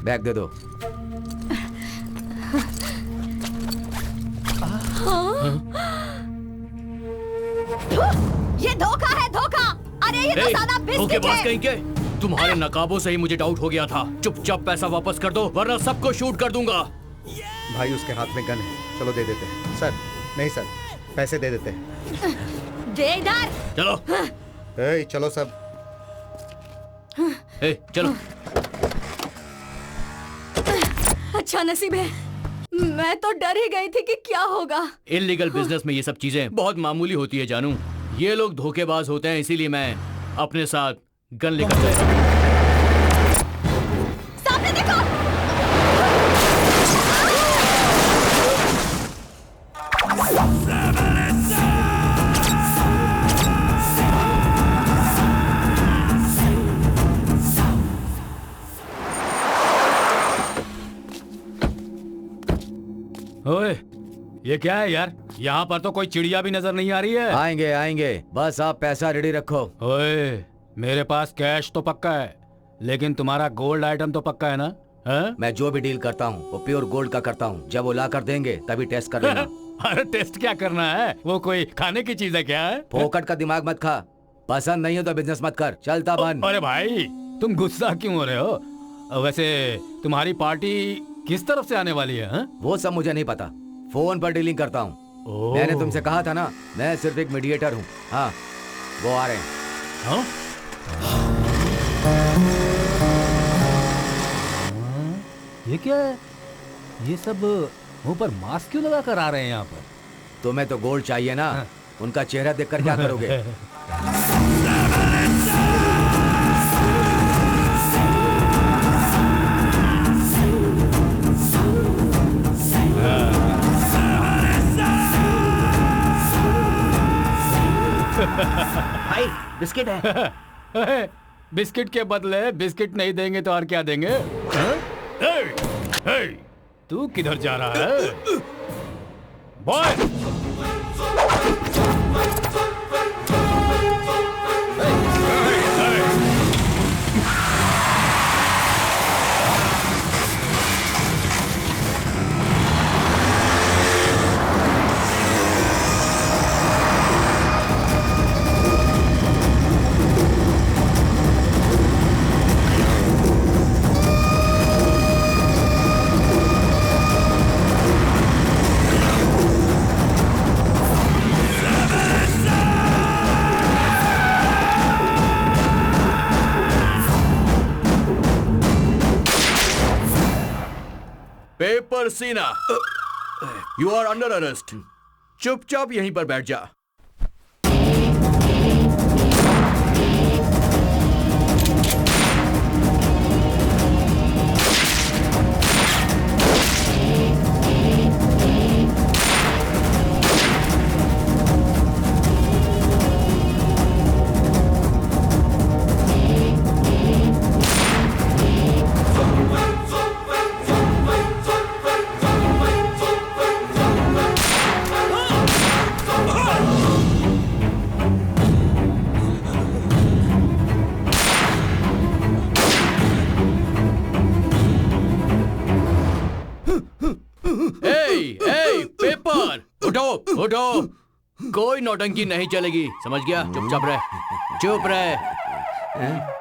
Bag दे दो। ये धोखा है, धोखा। अरे ये तो सादा बिस्किट है। कहीं के तुम्हारे नकाबों से ही मुझे डाउट हो गया था। चुपचाप पैसा वापस कर दो वरना सबको शूट कर दूंगा। भाई उसके हाथ में गन है, चलो दे देते हैं। सर नहीं सर, पैसे दे देते हैं। दे इधर। चलो। चलो सब। चलो। अच्छा नसीब है, मैं तो डर ही गई थी कि क्या होगा। इल्लीगल बिजनेस में ये सब चीजें बहुत मामूली होती है जानू। ये लोग धोखेबाज होते हैं, इसीलिए मैं अपने साथ गन लेकर गया। सामने देखो। ओए, ये क्या है यार? यहाँ पर तो कोई चिड़िया भी नजर नहीं आ रही है। आएंगे आएंगे, बस आप पैसा रेडी रखो। ओए, मेरे पास कैश तो पक्का है, लेकिन तुम्हारा गोल्ड आइटम तो पक्का है ना? है? मैं जो भी डील करता हूँ वो प्योर गोल्ड का करता हूँ। जब वो ला कर देंगे तभी टेस्ट कर लेना। अरे टेस्ट क्या करना है? वो कोई खाने की चीज है क्या है? फोकट का दिमाग मत खा। पसंद नहीं हो तो बिजनेस मत कर, चलता बन। अरे भाई, तुम गुस्सा क्यों हो रहे हो? वैसे तुम्हारी पार्टी किस तरफ से आने वाली है? वो सब मुझे नहीं पता, फोन पर डीलिंग करता हूँ। मैंने तुमसे कहा था ना, मैं सिर्फ एक मीडिएटर हूँ। हाँ, वो आ रहे हैं। हाँ? ये क्या है? ये सब मुंह पर मास्क क्यों लगा कर आ रहे हैं यहाँ पर? तुम्हें तो गोल्ड चाहिए ना? उनका चेहरा देखकर क्या करोगे? भाई बिस्किट है। बिस्किट के बदले बिस्किट नहीं देंगे तो और क्या देंगे? तू किधर जा रहा है? बॉय! पेपर सीना, यू आर अंडर अरेस्ट। चुपचाप यहीं पर बैठ जा। उठो, कोई नौटंकी नहीं चलेगी, समझ गया? चुपचाप रह, चुप रह।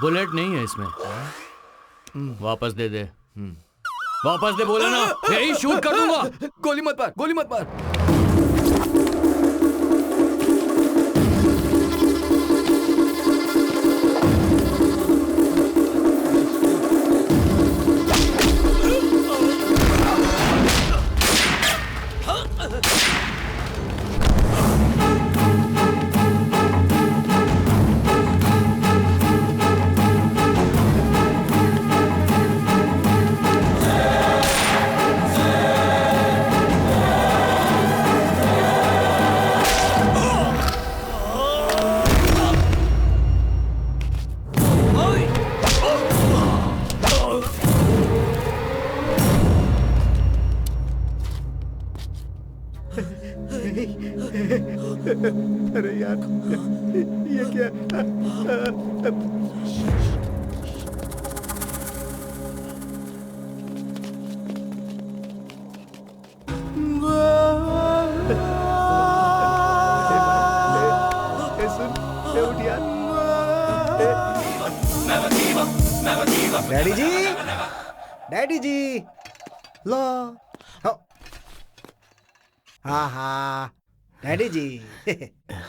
बुलेट नहीं है इसमें, वापस दे दे। वापस दे बोला ना, यही शूट कर दूंगा। गोली मत मार, गोली मत मार। अरे यार, ये क्या? सुन, उठ यार। डैडी जी, डैडी जी, लो। हाँ हाँ डैडी जी,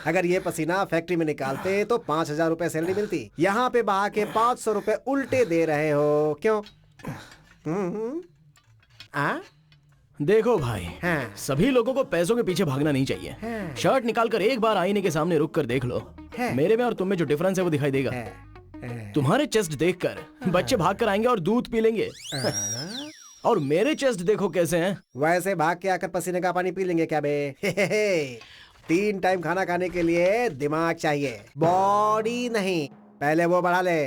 अगर ये पसीना फैक्ट्री में निकालते तो 5,000 रुपए सैलरी मिलती। यहाँ पे बहा के 500 रुपए उल्टे दे रहे हो, क्यों? आ? देखो भाई, हाँ। सभी लोगों को पैसों के पीछे भागना नहीं चाहिए। हाँ। शर्ट निकाल कर एक बार आईने के सामने रुक कर देख लो। हाँ। मेरे में और तुम में जो डिफरेंस है वो दिखाई देगा। तुम्हारे चेस्ट देखकर बच्चे भाग कर आएंगे और दूध पी लेंगे। और मेरे चेस्ट देखो कैसे हैं। वैसे भाग के आकर पसीने का पानी पी लेंगे क्या बे? 3 टाइम खाना खाने के लिए दिमाग चाहिए, बॉडी नहीं। पहले वो बढ़ा ले।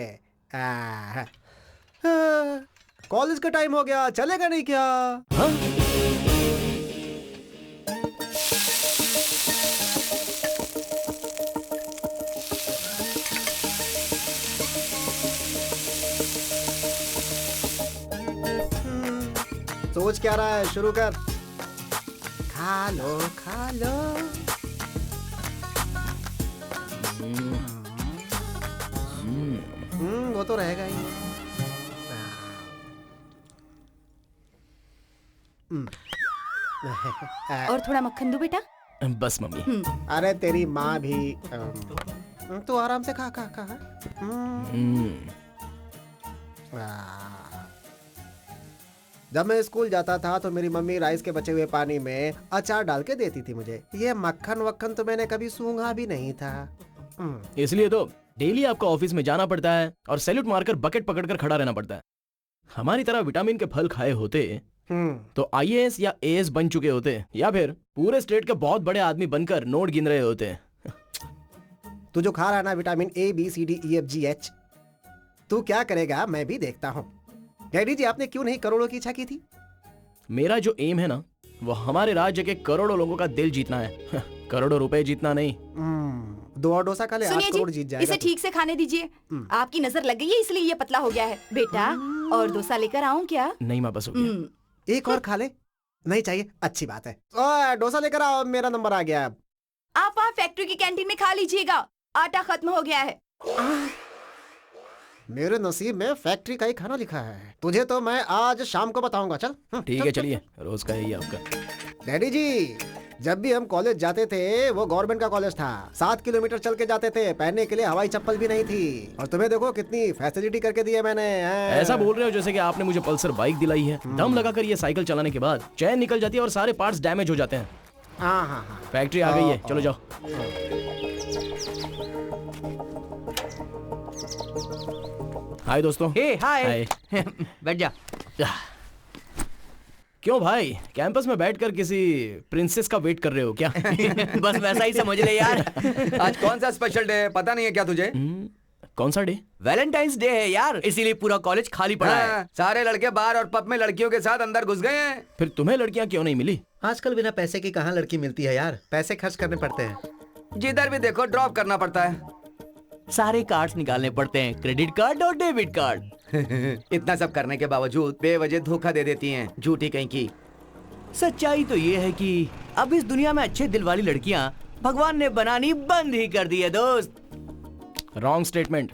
कॉलेज का टाइम हो गया, चलेगा नहीं क्या? हाँ? सोच क्या रहा है? शुरू कर। खा लो खा लो। वो तो रहेगा ही। और थोड़ा मक्खन दो बेटा। बस मम्मी। अरे तेरी माँ भी। तू आराम से खा खा खा। जब मैं स्कूल जाता था तो मेरी मम्मी राइस के बचे हुए पानी में अचार डाल के देती थी मुझे। ये मक्खन वक्खन तो मैंने कभी सूंघा भी नहीं था। इसलिए तो डेली आपको ऑफिस में जाना पड़ता है और सैल्यूट मारकर बकेट पकड़कर खड़ा रहना पड़ता है। हमारी तरह विटामिन के फल खाए होते तो आईएएस या एएस बन चुके होते, या फिर पूरे स्टेट के बहुत बड़े आदमी बनकर नोट गिन रहे होते। तू जो खा रहा है ना vitamin A B C D E F G H, तू क्या करेगा मैं भी देखता हूँ। डैडी जी, आपने क्यों नहीं करोड़ों की इच्छा की थी? मेरा जो एम है ना, वो हमारे राज्य के करोड़ों लोगों का दिल जीतना है। करोड़ों रुपए जीतना नहीं। 2 और डोसा खा ले, 8 सुनिए करोड़ जी, जीत जाएगा इसे तू। ठीक से खाने दीजिए। आपकी नजर लग गई है इसलिए ये पतला हो गया है। बेटा, और डोसा लेकर आऊं क्या? नहीं माँ, बस हो गया। एक और खा ले। नहीं चाहिए? अच्छी बात है। ओए, डोसा लेकर आओ, मेरा नंबर आ गया अब। आप वहाँ फैक्ट्री की कैंटीन में खा लीजिएगा, आटा खत्म हो गया है। मेरे नसीब में फैक्ट्री का ही खाना लिखा है। तुझे तो मैं आज शाम को बताऊंगा। चल। ठीक है, चलिए, रोज का यही आपका। डैडी जी, जब भी हम कॉलेज जाते थे वो गवर्नमेंट का कॉलेज था। 7 किलोमीटर चल के जाते थे, पहनने के लिए हवाई चप्पल भी नहीं थी। और तुम्हें देखो कितनी फैसिलिटी करके दी है मैंने। ऐसा बोल रहे हो जैसे कि आपने मुझे पल्सर बाइक दिलाई है। दम लगाकर ये साइकिल चलाने के बाद चैन निकल जाती है और सारे पार्ट्स डैमेज हो जाते हैं। हाँ हाँ हाँ। फैक्ट्री आ गई है, चलो जाओ। हाय दोस्तों। हे हाय। बैठ जा। क्यों भाई, कैंपस में बैठकर किसी प्रिंसेस का वेट कर रहे हो क्या? बस वैसा ही समझ ले यार। आज कौन सा स्पेशल डे है पता नहीं है क्या तुझे? कौन सा डे? वैलेंटाइंस डे है यार, इसीलिए पूरा कॉलेज खाली पड़ा है। हाँ, सारे लड़के बार और पब में लड़कियों के साथ अंदर घुस गए हैं। फिर तुम्हें लड़कियां क्यों नहीं मिली? आजकल बिना पैसे की कहाँ लड़की मिलती है यार। पैसे खर्च करने पड़ते हैं। जिधर भी देखो ड्रॉप करना पड़ता है। सारे कार्ड्स निकालने पड़ते हैं, क्रेडिट कार्ड और डेबिट कार्ड। इतना सब करने के बावजूद बेवजह धोखा दे देती हैं, झूठी कहीं की। सच्चाई तो ये है कि अब इस दुनिया में अच्छे दिल वाली लड़कियां भगवान ने बनानी बंद ही कर दी है दोस्त। Wrong statement.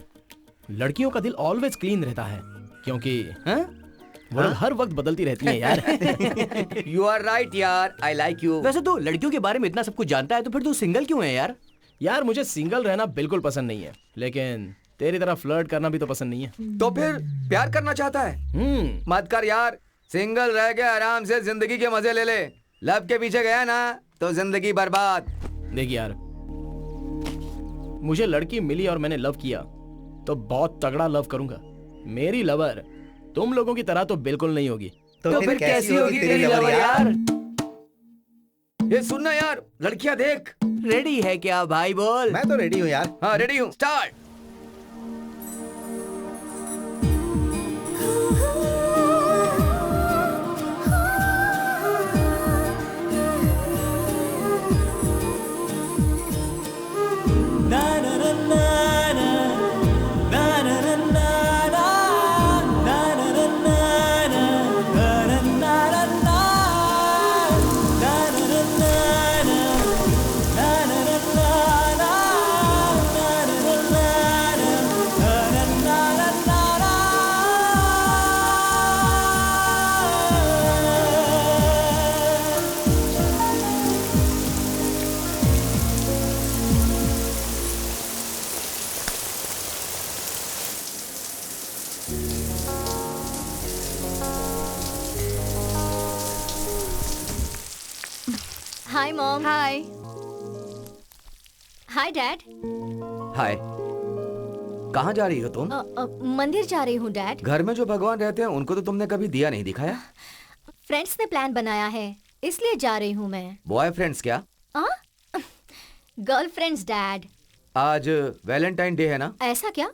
लड़कियों का दिल ऑलवेज क्लीन रहता है, क्योंकि वो लोग हर वक्त बदलती रहती हैं यार। यू आर राइट यार, आई लाइक यू। वैसे तो लड़कियों के बारे में इतना सब कुछ जानता है, तो फिर तू सिंगल क्यों है यार? यार मुझे सिंगल रहना बिल्कुल पसंद नहीं है, लेकिन तेरी तरह फ्लर्ट करना भी तो पसंद नहीं है। तो फिर प्यार करना चाहता है? मत कर यार, सिंगल रह के आराम से जिंदगी के मजे ले ले। लव के पीछे गया ना तो जिंदगी बर्बाद। देख यार, मुझे लड़की मिली और मैंने लव किया तो बहुत तगड़ा लव करूंगा। मेरी लवर तुम लोगों की तरह तो बिल्कुल नहीं होगी। तो फिर कैसी होगी तेरी लवर यार? ये सुनना यार, लड़कियां देख। रेडी है क्या भाई? बोल। मैं तो रेडी हूँ यार। हाँ रेडी हूँ, start. Hi mom. Hi. Hi dad. Hi. कहाँ जा रही हो तुम? मंदिर जा रही हूँ डैड। घर में जो भगवान रहते हैं उनको तो तुमने कभी दिया नहीं दिखाया। फ्रेंड्स ने प्लान बनाया है इसलिए जा रही हूँ मैं। बॉयफ्रेंड्स क्या? Girlfriends dad. आज वैलेंटाइन डे है ना? ऐसा क्या?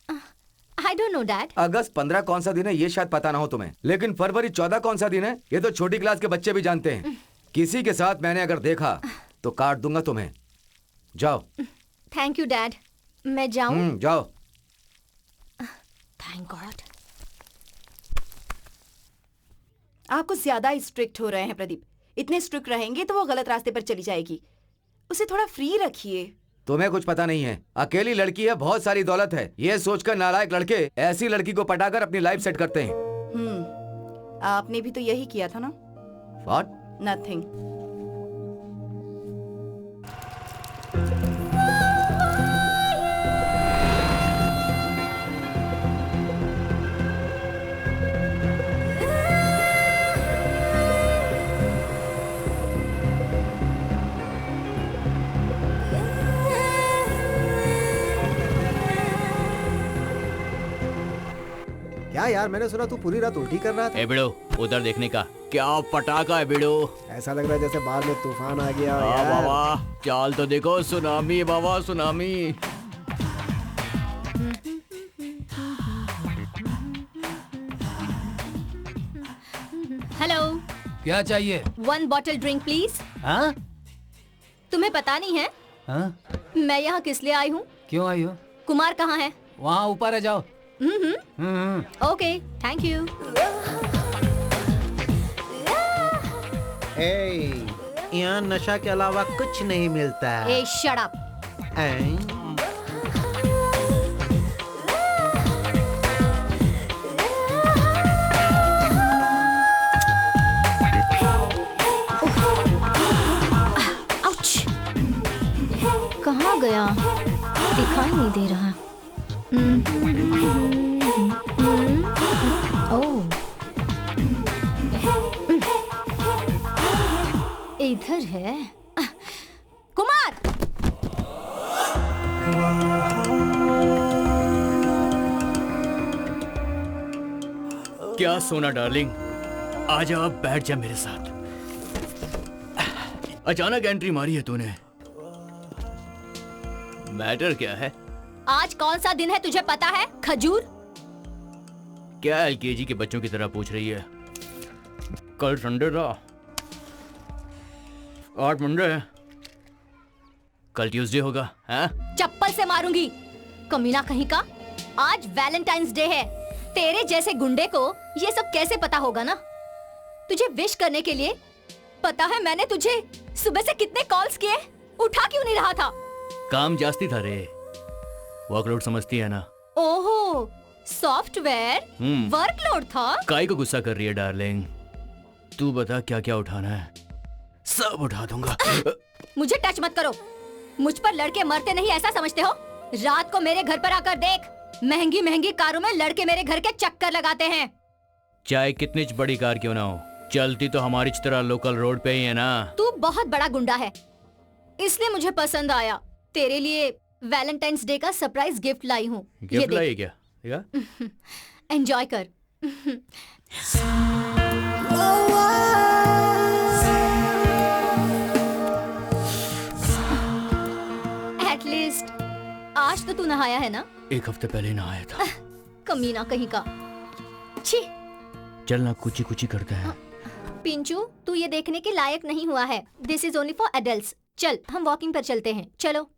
I don't know dad. अगस्त 15 कौन सा दिन है ये शायद पता ना हो तुम्हें, लेकिन फरवरी 14 कौन सा दिन है ये तो छोटी क्लास के बच्चे भी जानते हैं। किसी के साथ मैंने अगर देखा तो काट दूंगा तुम्हें। जाओ। Thank you dad. मैं जाऊँ? जाओ। Thank God. आप कुछ ज्यादा ही स्ट्रिक्ट हो रहे हैं प्रदीप। इतने स्ट्रिक्ट रहेंगे तो वो गलत रास्ते पर चली जाएगी। उसे थोड़ा फ्री रखिए। तुम्हें कुछ पता नहीं है, अकेली लड़की है, बहुत सारी दौलत है, ये सोचकर नालायक लड़के ऐसी लड़की को पटाकर अपनी लाइफ सेट करते हैं। आपने भी तो यही किया था ना? What? नथिंग। क्या यार, मैंने सुना तू पूरी रात उल्टी कर रहा था। ए बिड़ो, उधर देखने का क्या पटाखा है बिड़ो। ऐसा लग रहा है जैसे बाहर में तूफान आ गया हो वाह यार। बाबा, चाल तो देखो, सुनामी बाबा, सुनामी। हेलो। क्या चाहिए? 1 बॉटल ड्रिंक प्लीज। हाँ? तुम्हें पता नहीं है हाँ? मैं यहाँ किस लिए आई हूँ? क्यों आई हो? कुमार कहाँ है? वहाँ ऊपर है, जाओ। Okay thank you. यहाँ नशा के अलावा कुछ नहीं मिलता है। ए शट अप। आउच। कहाँ गया? दिखाई नहीं दे रहा। ओह, इधर है। कुमार! क्या सोना डार्लिंग, आजा अब बैठ जा मेरे साथ। अचानक एंट्री मारी है तूने, मैटर क्या है? आज कौन सा दिन है तुझे पता है? खजूर? क्या एलकेजी के बच्चों की तरह पूछ रही है? कल संडे था, आज मंडे है, कल ट्यूसडे होगा। हाँ? चप्पल से मारूंगी कमीना कहीं का। आज वैलेंटाइंस डे है। तेरे जैसे गुंडे को ये सब कैसे पता होगा ना? तुझे विश करने के लिए पता है मैंने तुझे सुबह से कितने कॉल्स किए, उठा क्यों नहीं रहा था? काम जास्ती था रे, वर्कलोड समझती है ना। ओहो, सॉफ्टवेयर वर्कलोड था। काई को गुस्सा कर रही है डार्लिंग? तू बता क्या क्या उठाना है, सब उठा दूंगा। मुझे टच मत करो। मुझ पर लड़के मरते नहीं ऐसा समझते हो? रात को मेरे घर पर आकर देख, महंगी महंगी कारों में लड़के मेरे घर के चक्कर लगाते हैं। चाहे कितनी बड़ी कार क्यों ना हो, चलती तो हमारी तरह लोकल रोड पे ही है ना। तू बहुत बड़ा गुंडा है, इसलिए मुझे पसंद आया। तेरे लिए वैलेंटाइंस डे का सरप्राइज गिफ्ट लाई हूँ। गिफ्ट लाई क्या? एंजॉय कर। एटलीस्ट आज तो तू नहाया है ना? 1 हफ्ते पहले नहाया था। कमीना कहीं का। छी। चल ना, कुची कुची करते हैं। पिंचू, तू ये देखने के लायक नहीं हुआ है। This is only for adults. चल हम वॉकिंग पर चलते हैं, चलो।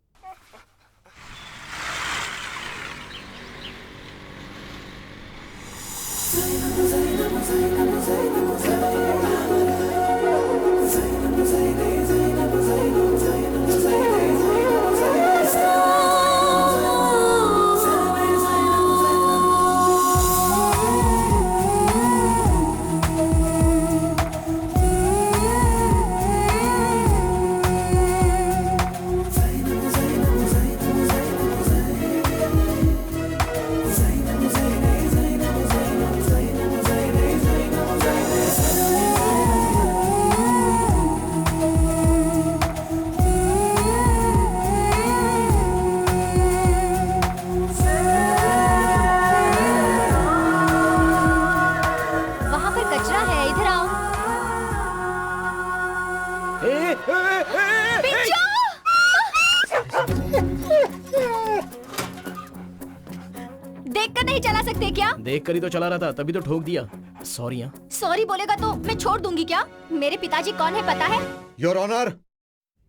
देखकर नहीं चला सकते क्या? देख कर ही तो चला रहा था, तभी तो ठोक दिया। सॉरी। हाँ, सॉरी बोलेगा तो मैं छोड़ दूंगी क्या? मेरे पिताजी कौन है पता है? योर ऑनर,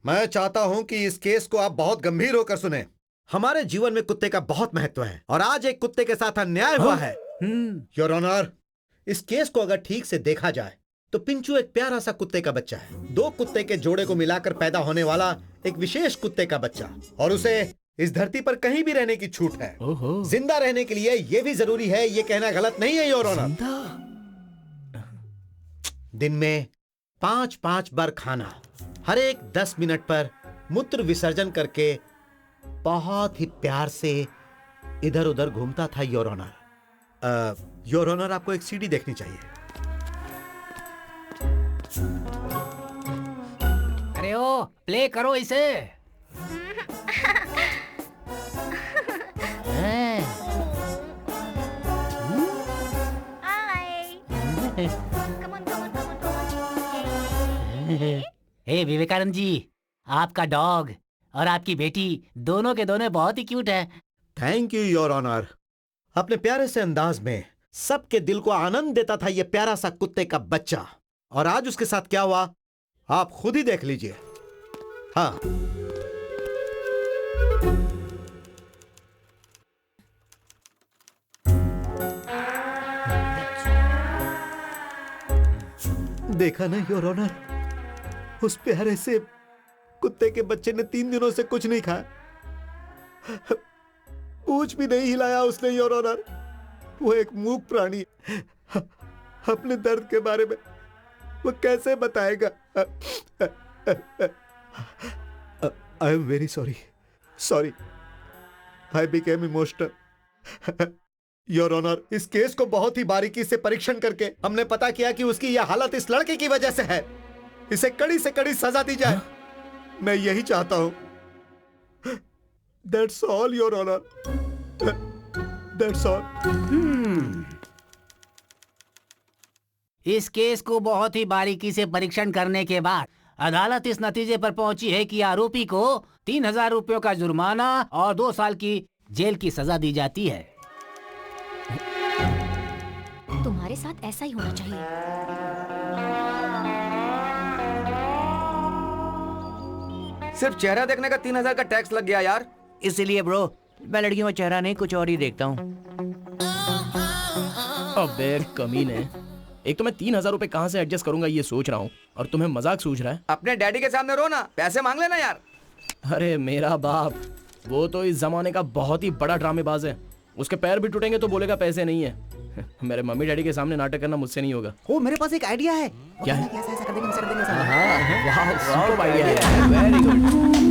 मैं चाहता हूं कि इस केस को आप बहुत गंभीर होकर सुने। हमारे जीवन में कुत्ते का बहुत महत्व है और आज एक कुत्ते के साथ अन्याय हुआ है। योर ऑनर, इस केस को अगर ठीक से देखा जाए तो पिंचू एक प्यारा सा कुत्ते का बच्चा है, दो कुत्ते के जोड़े को मिलाकर पैदा होने वाला एक विशेष कुत्ते का बच्चा, और उसे इस धरती पर कहीं भी रहने की छूट है। जिंदा रहने के लिए यह भी जरूरी है, ये कहना गलत नहीं है योर ऑनर। दिन में 5-5 बार खाना, हर एक 10 मिनट पर मूत्र विसर्जन करके बहुत ही प्यार से इधर उधर घूमता था योर ऑनर। योर ऑनर, आपको एक सीडी देखनी चाहिए। अरे ओ, प्ले करो इसे। हे विवेकानंद जी, आपका डॉग और आपकी बेटी दोनों के दोनों बहुत ही क्यूट है। Thank you your honour. अपने प्यारे से अंदाज में सबके दिल को आनंद देता था ये प्यारा सा कुत्ते का बच्चा, और आज उसके साथ क्या हुआ आप खुद ही देख लीजिए। हाँ, देखा ना योर ऑनर, उस प्यारे से कुत्ते के बच्चे ने 3 दिनों से कुछ नहीं खाया, पूंछ भी नहीं हिलाया उसने योर ऑनर। वो एक मूक प्राणी है, अपने दर्द के बारे में वो कैसे बताएगा? I am very sorry, I became emotional. Your honour, इस केस को बहुत ही बारीकी से परीक्षण करके हमने पता किया कि उसकी यह हालत इस लड़के की वजह से है। इसे कड़ी से कड़ी सजा दी जाए, मैं यही चाहता हूं। That's all, Your Honor. That's all. इस केस को बहुत ही बारीकी से परीक्षण करने के बाद अदालत इस नतीजे पर पहुंची है कि आरोपी को 3,000 रुपयों का जुर्माना और 2 साल की जेल की सजा दी जाती है। तुम्हारे साथ ऐसा ही होना चाहिए। सिर्फ चेहरा देखने का 3,000 का टैक्स लग गया यार। इसीलिए ब्रो, मैं लड़कियों में चेहरा नहीं कुछ और ही देखता हूँ। अबे कमीने, एक तो मैं 3,000 रुपए कहाँ से एडजस्ट करूंगा ये सोच रहा हूँ, और तुम्हें मजाक सूझ रहा है। अपने डैडी के सामने रो ना, पैसे मांग लेना यार। अरे मेरा बाप, वो तो इस जमाने का बहुत ही बड़ा ड्रामेबाज है। उसके पैर भी टूटेंगे तो बोलेगा पैसे नहीं है। मेरे मम्मी डैडी के सामने नाटक करना मुझसे नहीं होगा। ओ, मेरे पास एक आइडिया है। क्या है? ऐसा कर देंगे, ऐसा कर देंगे, ऐसा। हाँ, वाह, सुपर आइडिया है, वेरी गुड।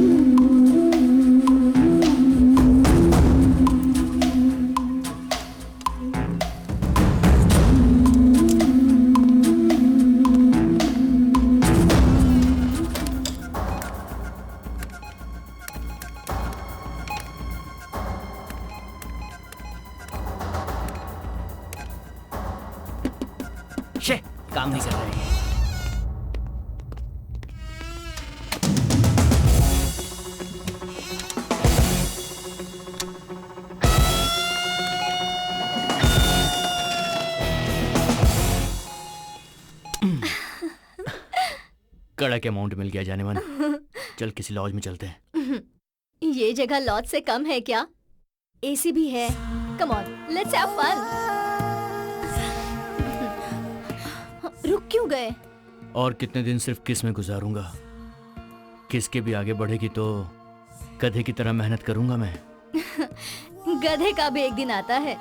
काम नहीं कर रहे। कड़क अमाउंट मिल गया जाने मन। चल किसी लॉज में चलते हैं। ये जगह लॉज से कम है क्या? एसी भी है। Come on, let's have fun. रुक क्यों गए? और कितने दिन सिर्फ किस में गुजारूंगा? किस के भी आगे बढ़ेगी तो गधे की तरह मेहनत करूंगा मैं। गधे का भी एक दिन आता है।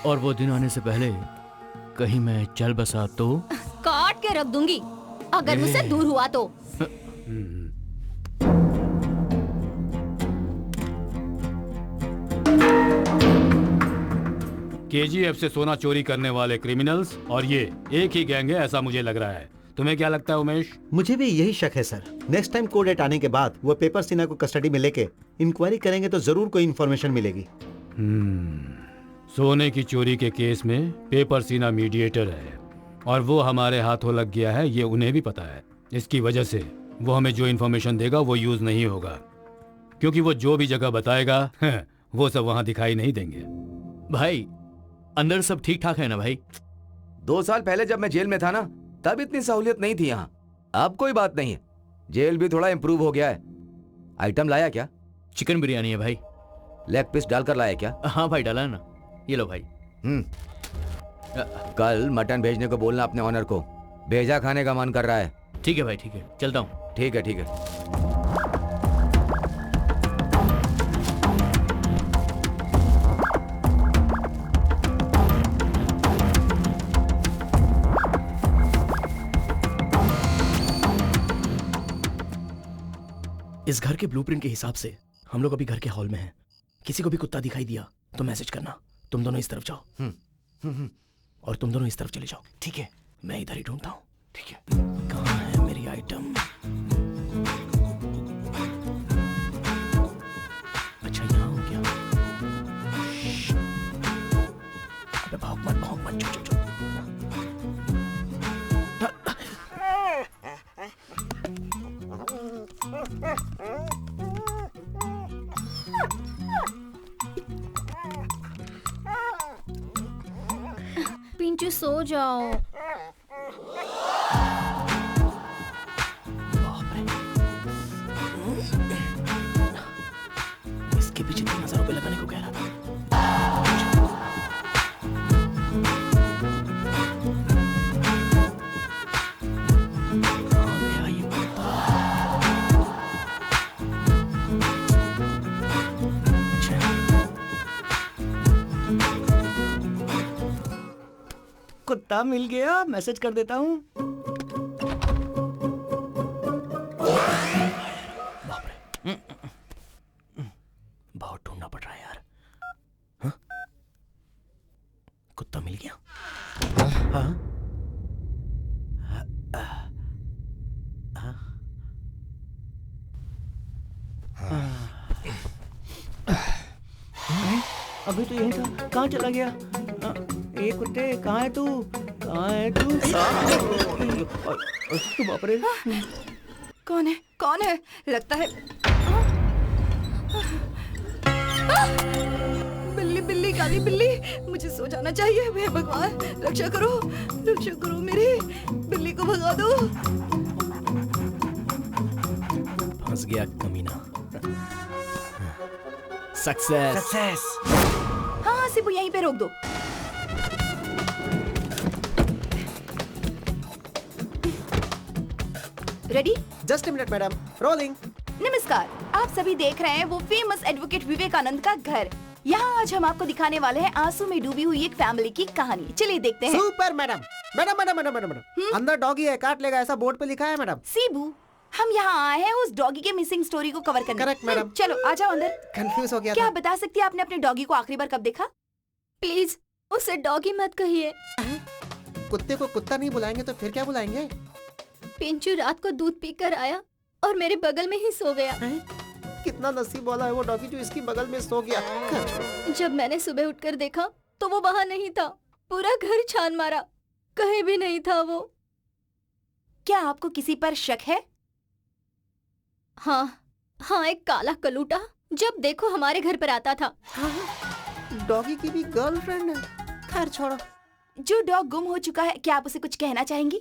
और वो दिन आने से पहले कहीं मैं चल बसा तो काट के रख दूंगी अगर मुझसे दूर हुआ तो। केजीएफ से सोना चोरी करने वाले क्रिमिनल्स और ये एक ही गैंग है, ऐसा मुझे लग रहा है। तुम्हें क्या लगता है उमेश? मुझे भी यही शक है sir. Next time court date आने के बाद वो पेपर सीना को कस्टडी में लेके इंक्वायरी करेंगे तो जरूर कोई इन्फॉर्मेशन मिलेगी। सोने की चोरी के केस में पेपर सीना मीडिएटर है और वो हमारे हाथों लग गया है, ये उन्हें भी पता है। इसकी वजह से वो हमें जो इन्फॉर्मेशन देगा वो यूज नहीं होगा, क्योंकि वो जो भी जगह बताएगा वो सब वहां दिखाई नहीं देंगे। भाई अंदर सब ठीक ठाक है ना भाई? 2 साल पहले जब मैं जेल में था ना, तब इतनी सहूलियत नहीं थी यहाँ। अब कोई बात नहीं है, जेल भी थोड़ा इम्प्रूव हो गया है। आइटम लाया क्या? चिकन बिरयानी है भाई। लेग पीस डालकर लाया क्या? हाँ भाई डाला है ना, ये लो भाई। कल मटन भेजने को बोलना अपने ऑनर को, भेजा खाने का मन कर रहा है। ठीक है भाई, ठीक है, चलता हूँ। ठीक है, ठीक है। इस घर के ब्लूप्रिंट के हिसाब से हम लोग अभी घर के हॉल में हैं। किसी को भी कुत्ता दिखाई दिया तो मैसेज करना। तुम दोनों इस तरफ जाओ और तुम दोनों इस तरफ चले जाओ। ठीक है, मैं इधर ही ढूंढता हूँ। ठीक है, कहाँ है मेरी आइटम? अच्छा यहाँ हो गया। अबे भाग मत चुप चुप। पिंचू सो जाओ। इसके पीछे 3000 रुपए लगाने को कह रहा था। कुत्ता मिल गया, मैसेज कर देता हूँ। बहुत ढूंढना पड़ रहा है यार। हाँ? कुत्ता मिल गया। हाँ? अभी तो यही था, कहाँ चला गया? ए कुत्ते, कहाँ है तू? कहाँ है तू? बाप रे। कौन है? कौन है? लगता है बिल्ली, बिल्ली, काली बिल्ली। मुझे सो जाना चाहिए। हे भगवान, रक्षा करो मेरी बिल्ली को, भगा दो। फंस गया कमीना। सक्सेस। हाँ सिबू, यहीं पे रोक दो। Ready? Just a minute madam, rolling. नमस्कार, आप सभी देख रहे हैं वो फेमस एडवोकेट विवेकानंद का घर। यहाँ आज हम आपको दिखाने वाले हैं आंसू में डूबी हुई एक फैमिली की कहानी। चलिए देखते हैं। Super madam. मैडम अंदर डॉगी है, काट लेगा, ऐसा बोर्ड पे लिखा है मैडम। सीबू, हम यहाँ आए हैं उस डॉगी के मिसिंग स्टोरी को कवर करने। Correct madam. चलो आ जाओ अंदर। कंफ्यूज हो गया क्या था। आप बता सकती है आपने अपने डॉगी को आखिरी बार कब देखा? प्लीज उसे डॉगी मत कहिए। कुत्ते को कुत्ता नहीं बुलाएंगे तो फिर क्या बुलाएंगे? पिंचू रात को दूध पीकर आया और मेरे बगल में ही सो गया। कितना नसीब वाला है वो डॉगी जो इसकी बगल में सो गया। जब मैंने सुबह उठकर देखा तो वो वहाँ नहीं था। पूरा घर छान मारा, कहीं भी नहीं था वो। क्या आपको किसी पर शक है? हाँ, एक काला कलूटा जब देखो हमारे घर पर आता था। डॉगी की भी गर्लफ्रेंड है। खैर छोड़ो। जो डॉग गुम हो चुका है, क्या आप उसे कुछ कहना चाहेंगी?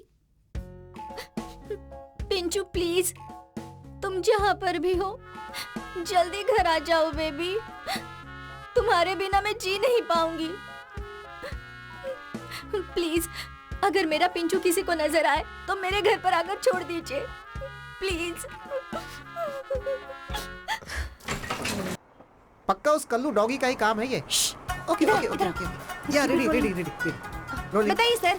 पिंचू प्लीज, तुम जहाँ पर भी हो जल्दी घर आ जाओ बेबी। तुम्हारे बिना मैं जी नहीं पाऊंगी। प्लीज, अगर मेरा पिंचू किसी को नजर आए तो मेरे घर पर आकर छोड़ दीजिए प्लीज। पक्का उस कल्लू डॉगी का ही काम है ये। ओके। या रेडी। बताइए सर,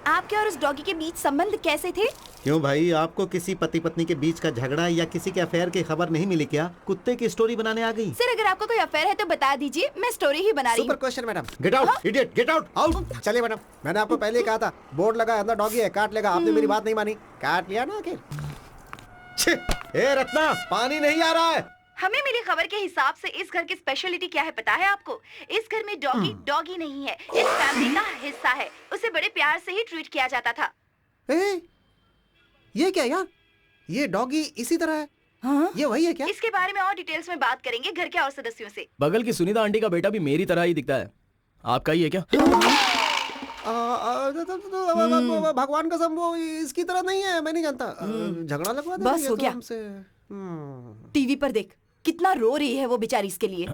आपके और उस डॉगी के बीच संबंध कैसे थे? क्यों भाई, आपको किसी पति पत्नी के बीच का झगड़ा या किसी के अफेयर की खबर नहीं मिली क्या? कुत्ते की स्टोरी बनाने आ गई? सर, अगर आपको कोई अफेयर है तो बता दीजिए, मैं स्टोरी ही बना रही हूँ। Super question madam. Get out idiot, get out. चलिए मैडम, मैंने आपको पहले ही कहा था, बोर्ड लगा अंदर डॉगी है, काट लेगा। आपने मेरी बात नहीं मानी, काट लिया ना आखिर। ए रत्ना, पानी नहीं आ रहा है। हमें मिली खबर के हिसाब से इस घर की स्पेशलिटी क्या है पता है आपको? इस घर में डॉगी नहीं है, इस फैमिली का हिस्सा है। उसे बड़े प्यार से ही ट्रीट किया जाता था। ये क्या यार, ये डॉगी इसी तरह है? हाँ? ये वही है क्या? इसके बारे में और डिटेल्स में बात करेंगे घर के और सदस्यों से। बगल की सुनीता आंटी का बेटा भी मेरी तरह ही दिखता है। आपका ही है क्या? भगवान कसम वो इसकी तरह नहीं है, मैं नहीं जानता। झगड़ा लगवा देंगे बस हो तो गया। हमसे। टीवी पर देख कितना रो रही है वो बेचारी इसके लिए।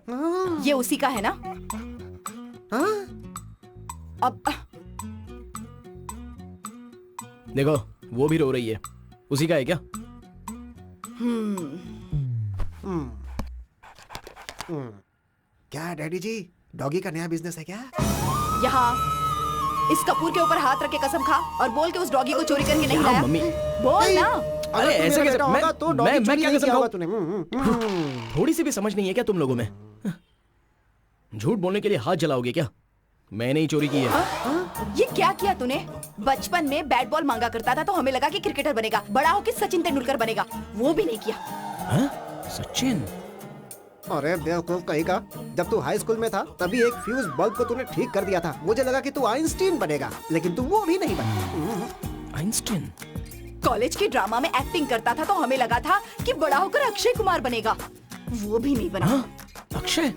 ये उसी का है ना? अब देखो वो भी रो रही है, उसी का है क्या? क्या डैडी जी, डॉगी का नया बिजनेस है क्या? यहाँ इस कपूर के ऊपर हाथ रख के कसम खा और बोल के उस डॉगी को चोरी करके नहीं हाँ, लाया। मम्मी। बोल ना। अरे ऐसे कैसे? मैं क्या कसम खाऊं? तूने थोड़ी सी भी समझ नहीं है क्या तुम लोगों में? झूठ बोलने के लिए हाथ जलाओगे क्या? मैंने ही चोरी की है। ये क्या किया तूने? बचपन में बैट बॉल मांगा करता था तो हमें लगा कि क्रिकेटर बनेगा, बड़ा होकर सचिन तेंदुलकर बनेगा, वो भी नहीं किया। सचिन? अरे बेवकूफ कहीं का, जब तू हाई स्कूल में था तभी एक फ्यूज बल्ब को तूने ठीक कर दिया था। मुझे लगा कि तू आइंस्टीन बनेगा, लेकिन तू वो भी नहीं बना। आइंस्टीन? कॉलेज के ड्रामा में एक्टिंग करता था तो हमें लगा था कि बड़ा होकर अक्षय कुमार बनेगा, वो भी नहीं बना। अक्षय?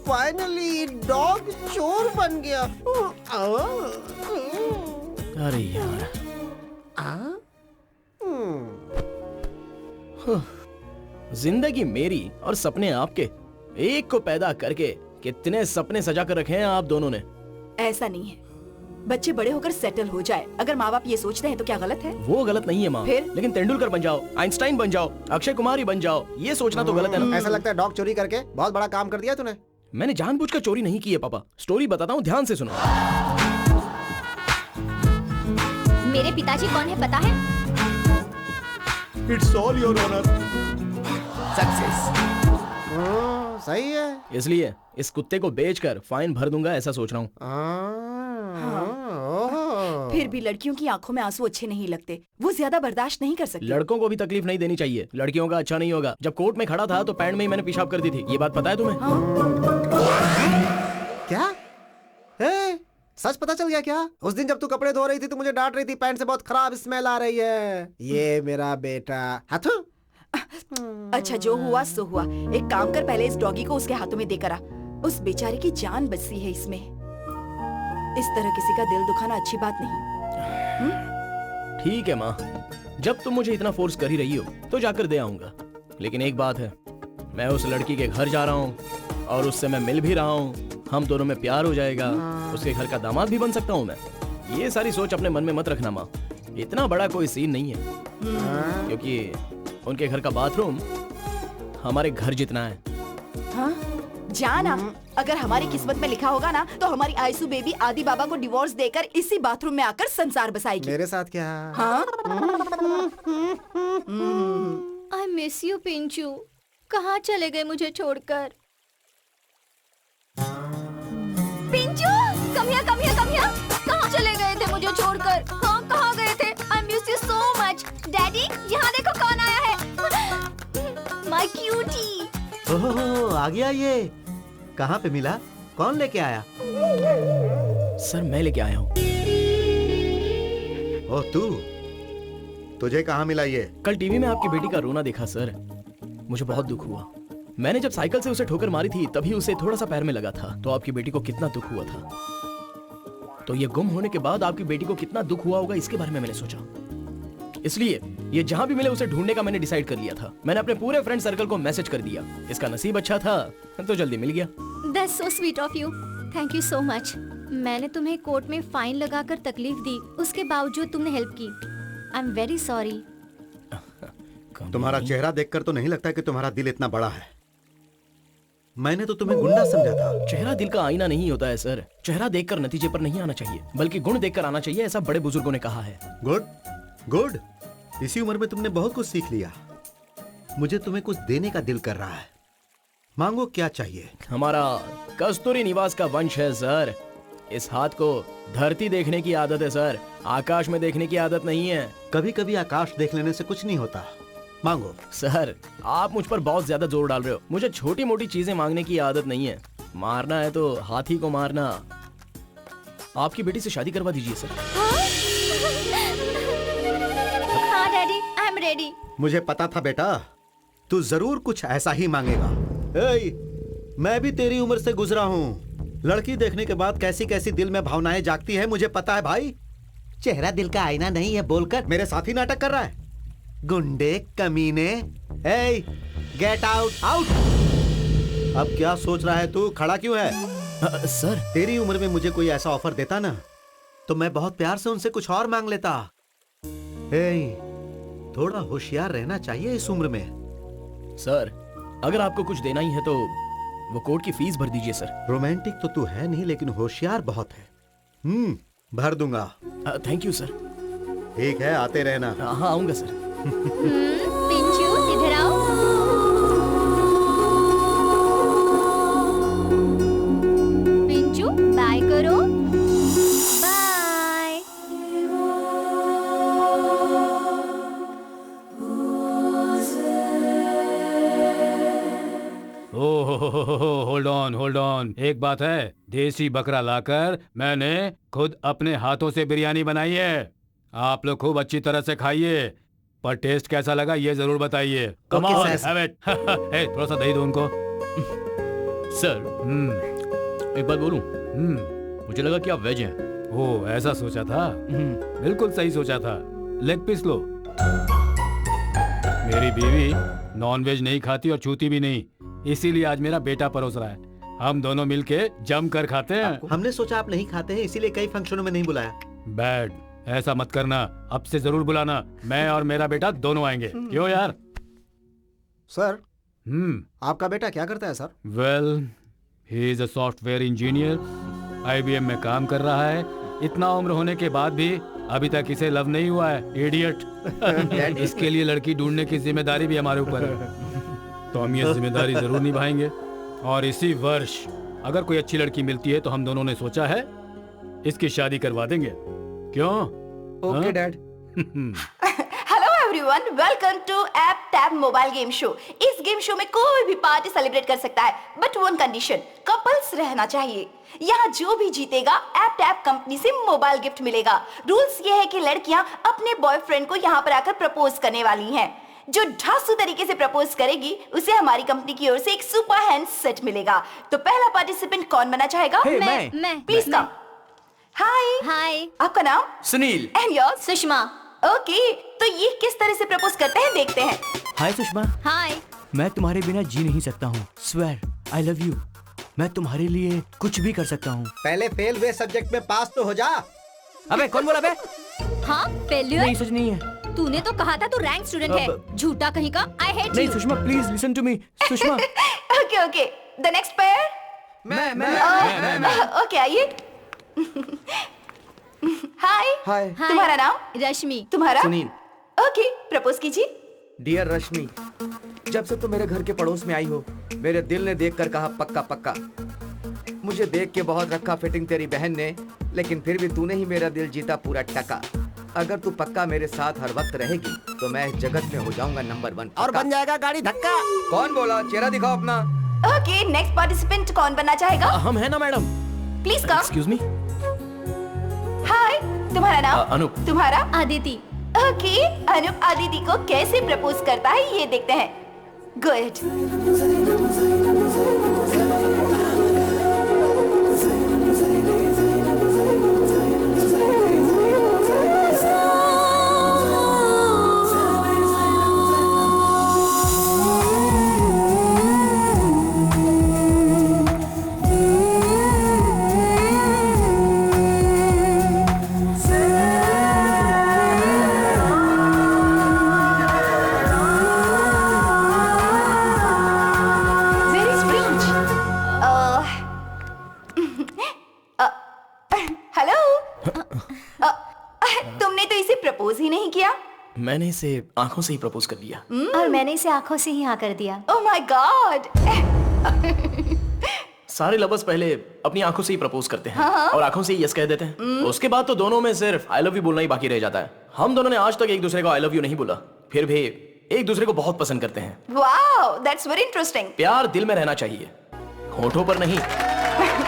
फाइनली डॉग चोर बन गया। अरे यार। जिंदगी मेरी और सपने आपके, एक को पैदा करके कितने सपने सजा कर रखे हैं आप दोनों ने। ऐसा नहीं है, बच्चे बड़े होकर सेटल हो जाए, अगर माँ बाप ये सोचते हैं तो क्या गलत है? वो गलत नहीं है माँ, फिर? लेकिन तेंदुलकर बन जाओ, आइंस्टाइन बन जाओ, अक्षय कुमार ही बन जाओ, ये सोचना तो गलत है ना। ऐसा लगता है डॉग चोरी करके बहुत बड़ा काम कर दिया तूने। मैंने जानबूझकर चोरी नहीं की है पापा, स्टोरी बताता हूँ, ध्यान से सुनो। मेरे पिताजी कौन है पता है? It's all your honour. Success. सही है। इसलिए इस कुत्ते को बेचकर फाइन भर दूंगा, ऐसा सोच रहा हूँ। फिर भी लड़कियों की आंखों में आंसू अच्छे नहीं लगते, वो ज्यादा बर्दाश्त नहीं कर सकती। लड़कों को भी तकलीफ नहीं देनी चाहिए, लड़कियों का अच्छा नहीं होगा। जब कोर्ट में खड़ा था तो पैंट में ही मैंने पेशाब कर दी थी, ये बात पता है तुम्हें? क्या? सच पता चल गया क्या? उस दिन जब तू कपड़े धो रही थी तो मुझे डांट रही थी, पैंट से बहुत खराब स्मेल आ रही है। ये मेरा बेटा हाथू। अच्छा जो हुआ सो हुआ, एक काम कर, पहले इस डॉगी को उसके हाथों में देकर आ, उस बेचारे की जान बची है इसमें। इस तरह किसी का दिल दुखाना अच्छी बात नहीं। ठीक है माँ, जब तुम मुझे इतना फोर्स कर ही रही हो तो जाकर दे आऊंगा, लेकिन एक बात है, मैं उस लड़की के घर जा रहा हूँ और उससे मैं मिल भी रहा हूँ, हम दोनों में प्यार हो जाएगा, उसके घर का दामाद भी बन सकता हूँ मैं। ये सारी सोच अपने मन में मत रखना माँ, इतना बड़ा कोई सीन नहीं है, क्योंकि उनके घर का बाथरूम हमारे घर जितना है। हाँ? जाना, अगर हमारी किस्मत में लिखा होगा ना तो हमारी आयसू बेबी आदि बाबा को डिवोर्स देकर इसी बाथरूम में आकर संसार बसाएगी। मेरे साथ क्या? हाँ? आई मिस यू पिंचू, कहाँ चले गए मुझे छोड़कर? Pinchoo, come here, come here, come here. कहाँ चले गए थे मुझे छोड़कर? हाँ, कहाँ गए थे? I miss you so much. Daddy, यहाँ देखो कौन आया है। My cutie. ओह, आ गया ये। कहाँ पे मिला? कौन लेके आया? सर मैं लेके आया हूँ। ओह तू, तुझे कहाँ मिला ये? कल टीवी में आपकी बेटी का रोना देखा सर, मुझे बहुत दुख हुआ। मैंने जब साइकिल से उसे ठोकर मारी थी तभी उसे थोड़ा सा पैर में लगा था, तो आपकी बेटी को कितना दुख हुआ था। तो ये गुम होने के बाद आपकी बेटी को कितना दुख हुआ होगा, इसके बारे में मैंने सोचा। इसलिए ये जहां भी मिले उसे ढूंढने का मैंने डिसाइड कर लिया था। मैंने अपने पूरे फ्रेंड सर्कल को मैसेज कर दिया। इसका नसीब अच्छा था तो जल्दी मिल गया। That's so sweet of you. Thank you so much. मैंने तुम्हें कोर्ट में फाइन लगाकर तकलीफ दी, उसके बावजूद तुमने हेल्प की। आई एम वेरी सॉरी। तुम्हारा चेहरा देखकर तो नहीं लगता कि तुम्हारा दिल इतना बड़ा है। मैंने तो तुम्हें गुंडा समझा था। चेहरा दिल का आईना नहीं होता है सर, चेहरा देखकर नतीजे पर नहीं आना चाहिए, बल्कि गुण देखकर आना चाहिए, ऐसा बड़े बुजुर्गों ने कहा है। गुड गुड, इसी उम्र में तुमने बहुत कुछ सीख लिया। मुझे तुम्हें कुछ देने का दिल कर रहा है, मांगो क्या चाहिए। हमारा कस्तूरी निवास का वंश है सर, इस हाथ को धरती देखने की आदत है सर, आकाश में देखने की आदत नहीं है। कभी कभी आकाश देख लेने से कुछ नहीं होता, मांगो। सर आप मुझ पर बहुत ज्यादा जोर डाल रहे हो, मुझे छोटी मोटी चीजें मांगने की आदत नहीं है, मारना है तो हाथी को मारना। आपकी बेटी से शादी करवा दीजिए सर। हाँ डैडी, आई एम रेडी। मुझे पता था बेटा, तू जरूर कुछ ऐसा ही मांगेगा। ए, मैं भी तेरी उम्र से गुजरा हूँ, लड़की देखने के बाद कैसी कैसी दिल में भावनाएं जागती है मुझे पता है भाई। चेहरा दिल का आईना नहीं है बोलकर मेरे साथ ही नाटक कर रहा है। गुंडे कमीने, ए गेट आउट आउट। अब क्या सोच रहा है तू, खड़ा क्यों है? सर तेरी उम्र में मुझे कोई ऐसा ऑफर देता ना तो मैं बहुत प्यार से उनसे कुछ और मांग लेता। थोड़ा होशियार रहना चाहिए इस उम्र में। सर अगर आपको कुछ देना ही है तो वो कोर्ट की फीस भर दीजिए सर। रोमांटिक तो तू है नहीं लेकिन होशियार बहुत है। भर दूंगा। Thank you sir. ठीक है, आते रहना। हाँ आऊंगा सर। पिंचू इधर आओ। पिंचू बाय करो। बाय। Hold on. एक बात है, देसी बकरा लाकर मैंने खुद अपने हाथों से बिरयानी बनाई है। आप लोग खूब अच्छी तरह से खाइए, पर टेस्ट कैसा लगा ये जरूर बताइए। Come on, have it. थोड़ा सा दही दो उनको। सर एक बात बोलूं? मुझे लगा कि आप वेज हैं। ओ ऐसा सोचा था? बिल्कुल सही सोचा था। लेग पीस लो। मेरी बीवी नॉन वेज नहीं खाती और छूती भी नहीं, इसीलिए आज मेरा बेटा परोस रहा है। हम दोनों मिलके जम कर खाते हैं। हमने सोचा आप नहीं खाते हैं इसीलिए कई फंक्शनों में नहीं बुलाया। बैड, ऐसा मत करना। अब से जरूर बुलाना, मैं और मेरा बेटा दोनों आएंगे। क्यों यार? सर आपका बेटा क्या करता है sir? Well, he is a software engineer, IBM में काम कर रहा है। इतना उम्र होने के बाद भी अभी तक इसे लव नहीं हुआ है, इडियट। इसके लिए लड़की ढूंढने की जिम्मेदारी भी हमारे ऊपर है, तो हम ये जिम्मेदारी जरूर निभाएंगे। और इसी वर्ष अगर कोई अच्छी लड़की मिलती है तो हम दोनों ने सोचा है इसकी शादी करवा देंगे। क्यों? Okay dad. Hello everyone, welcome to app tab mobile game show. इस गेम शो में कोई भी पार्टी सेलिब्रेट कर सकता है, बट वन कंडीशन, कपल्स रहना चाहिए। यहाँ जो भी जीतेगा ऐप टैब कंपनी से मोबाइल गिफ्ट मिलेगा। रूल्स ये है कि लड़कियां अपने बॉयफ्रेंड को यहाँ पर आकर प्रपोज करने वाली हैं। जो ढांसू तरीके से प्रपोज करेगी उसे हमारी कंपनी की ओर से एक सुपर हैंड सेट मिलेगा। तो पहला पार्टिसिपेंट कौन बना चाहेगा? मैं। Please come. हाय। आपका नाम? Sunil. And yours? Sushma. Okay, तो ये किस तरह से प्रपोज करते हैं देखते हैं। हाय सुषमा। हाय। मैं तुम्हारे बिना जी नहीं सकता हूँ। Swear I love you. मैं तुम्हारे लिए कुछ भी कर सकता हूँ। पहले फेल हुए सब्जेक्ट में पास तो हो जा। अबे कौन बोला बे? हाँ फेल्यूर? नहीं सच नहीं है। तूने तो कहा था तू रैंक स्टूडेंट है। झूठा कहीं का। आई हेट नहीं you. Sushma please listen to me. Sushma. Okay, the next pair. मैं। ओके, आइए। हाय। तुम्हारा नाम? रश्मि। तुम्हारा? सुनील। ओके, प्रपोज कीजिए। डियर रश्मि, जब से तुम मेरे घर के पड़ोस में आई हो, मेरे दिल ने देखकर कहा पक्का पक्का। मुझे देख के बहुत रखा फिटिंग तेरी बहन ने, लेकिन फिर भी तूने ही मेरा दिल जीता पूरा टका। अगर तू पक्का मेरे साथ हर वक्त रहेगी तो मैं इस जगत में हो जाऊंगा नंबर 1 और बन जाएगा गाड़ी धक्का। कौन बोला? चेहरा दिखाओ अपना। ओके, नेक्स्ट पार्टिसिपेंट कौन बनना चाहेगा? हम है ना madam. Please come. Excuse me. Hi, तुम्हारा नाम? अनूप। तुम्हारा? आदिति। ओके, अनूप आदिति को कैसे प्रपोज करता है ये देखते हैं। गुड। तुमने तो इसे प्रपोज ही नहीं किया। मैंने इसे आंखों से ही प्रपोज कर दिया। और मैंने इसे आंखों से ही हाँ कर दिया। Oh my God. सारे लवर्स पहले अपनी आंखों से ही प्रपोज करते हैं हाँ। और आंखों से ही यस कह देते हैं। उसके बाद तो दोनों में सिर्फ आई लव यू बोलना ही बाकी रह जाता है। हम दोनों ने आज तक एक दूसरे को आई लव यू नहीं बोला, फिर भी एक दूसरे को बहुत पसंद करते हैं। Wow, that's very interesting. प्यार दिल में रहना चाहिए, होठों पर नहीं।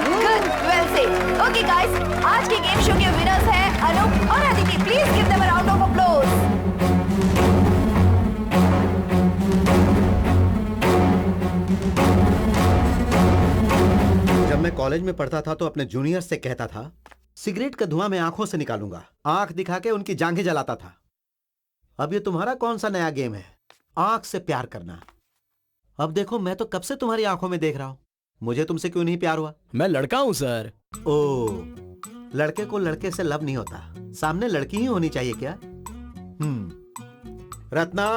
Good, well said. Okay guys, आज के गेम शो के विनर्स हैं अनूप और Aditi. Please give them a round of applause. जब मैं कॉलेज में पढ़ता था तो अपने जूनियर से कहता था, सिगरेट का धुआं मैं आंखों से निकालूंगा। आंख दिखा के उनकी जांघें जलाता था। अब ये तुम्हारा कौन सा नया गेम है, आंख से प्यार करना? अब देखो, मैं तो कब से तुम्हारी आंखों में देख रहा हूं। मुझे तुमसे क्यों नहीं प्यार हुआ? मैं लड़का हूं सर। ओ, लड़के को लड़के से लव नहीं होता, सामने लड़की ही होनी चाहिए क्या? रत्ना,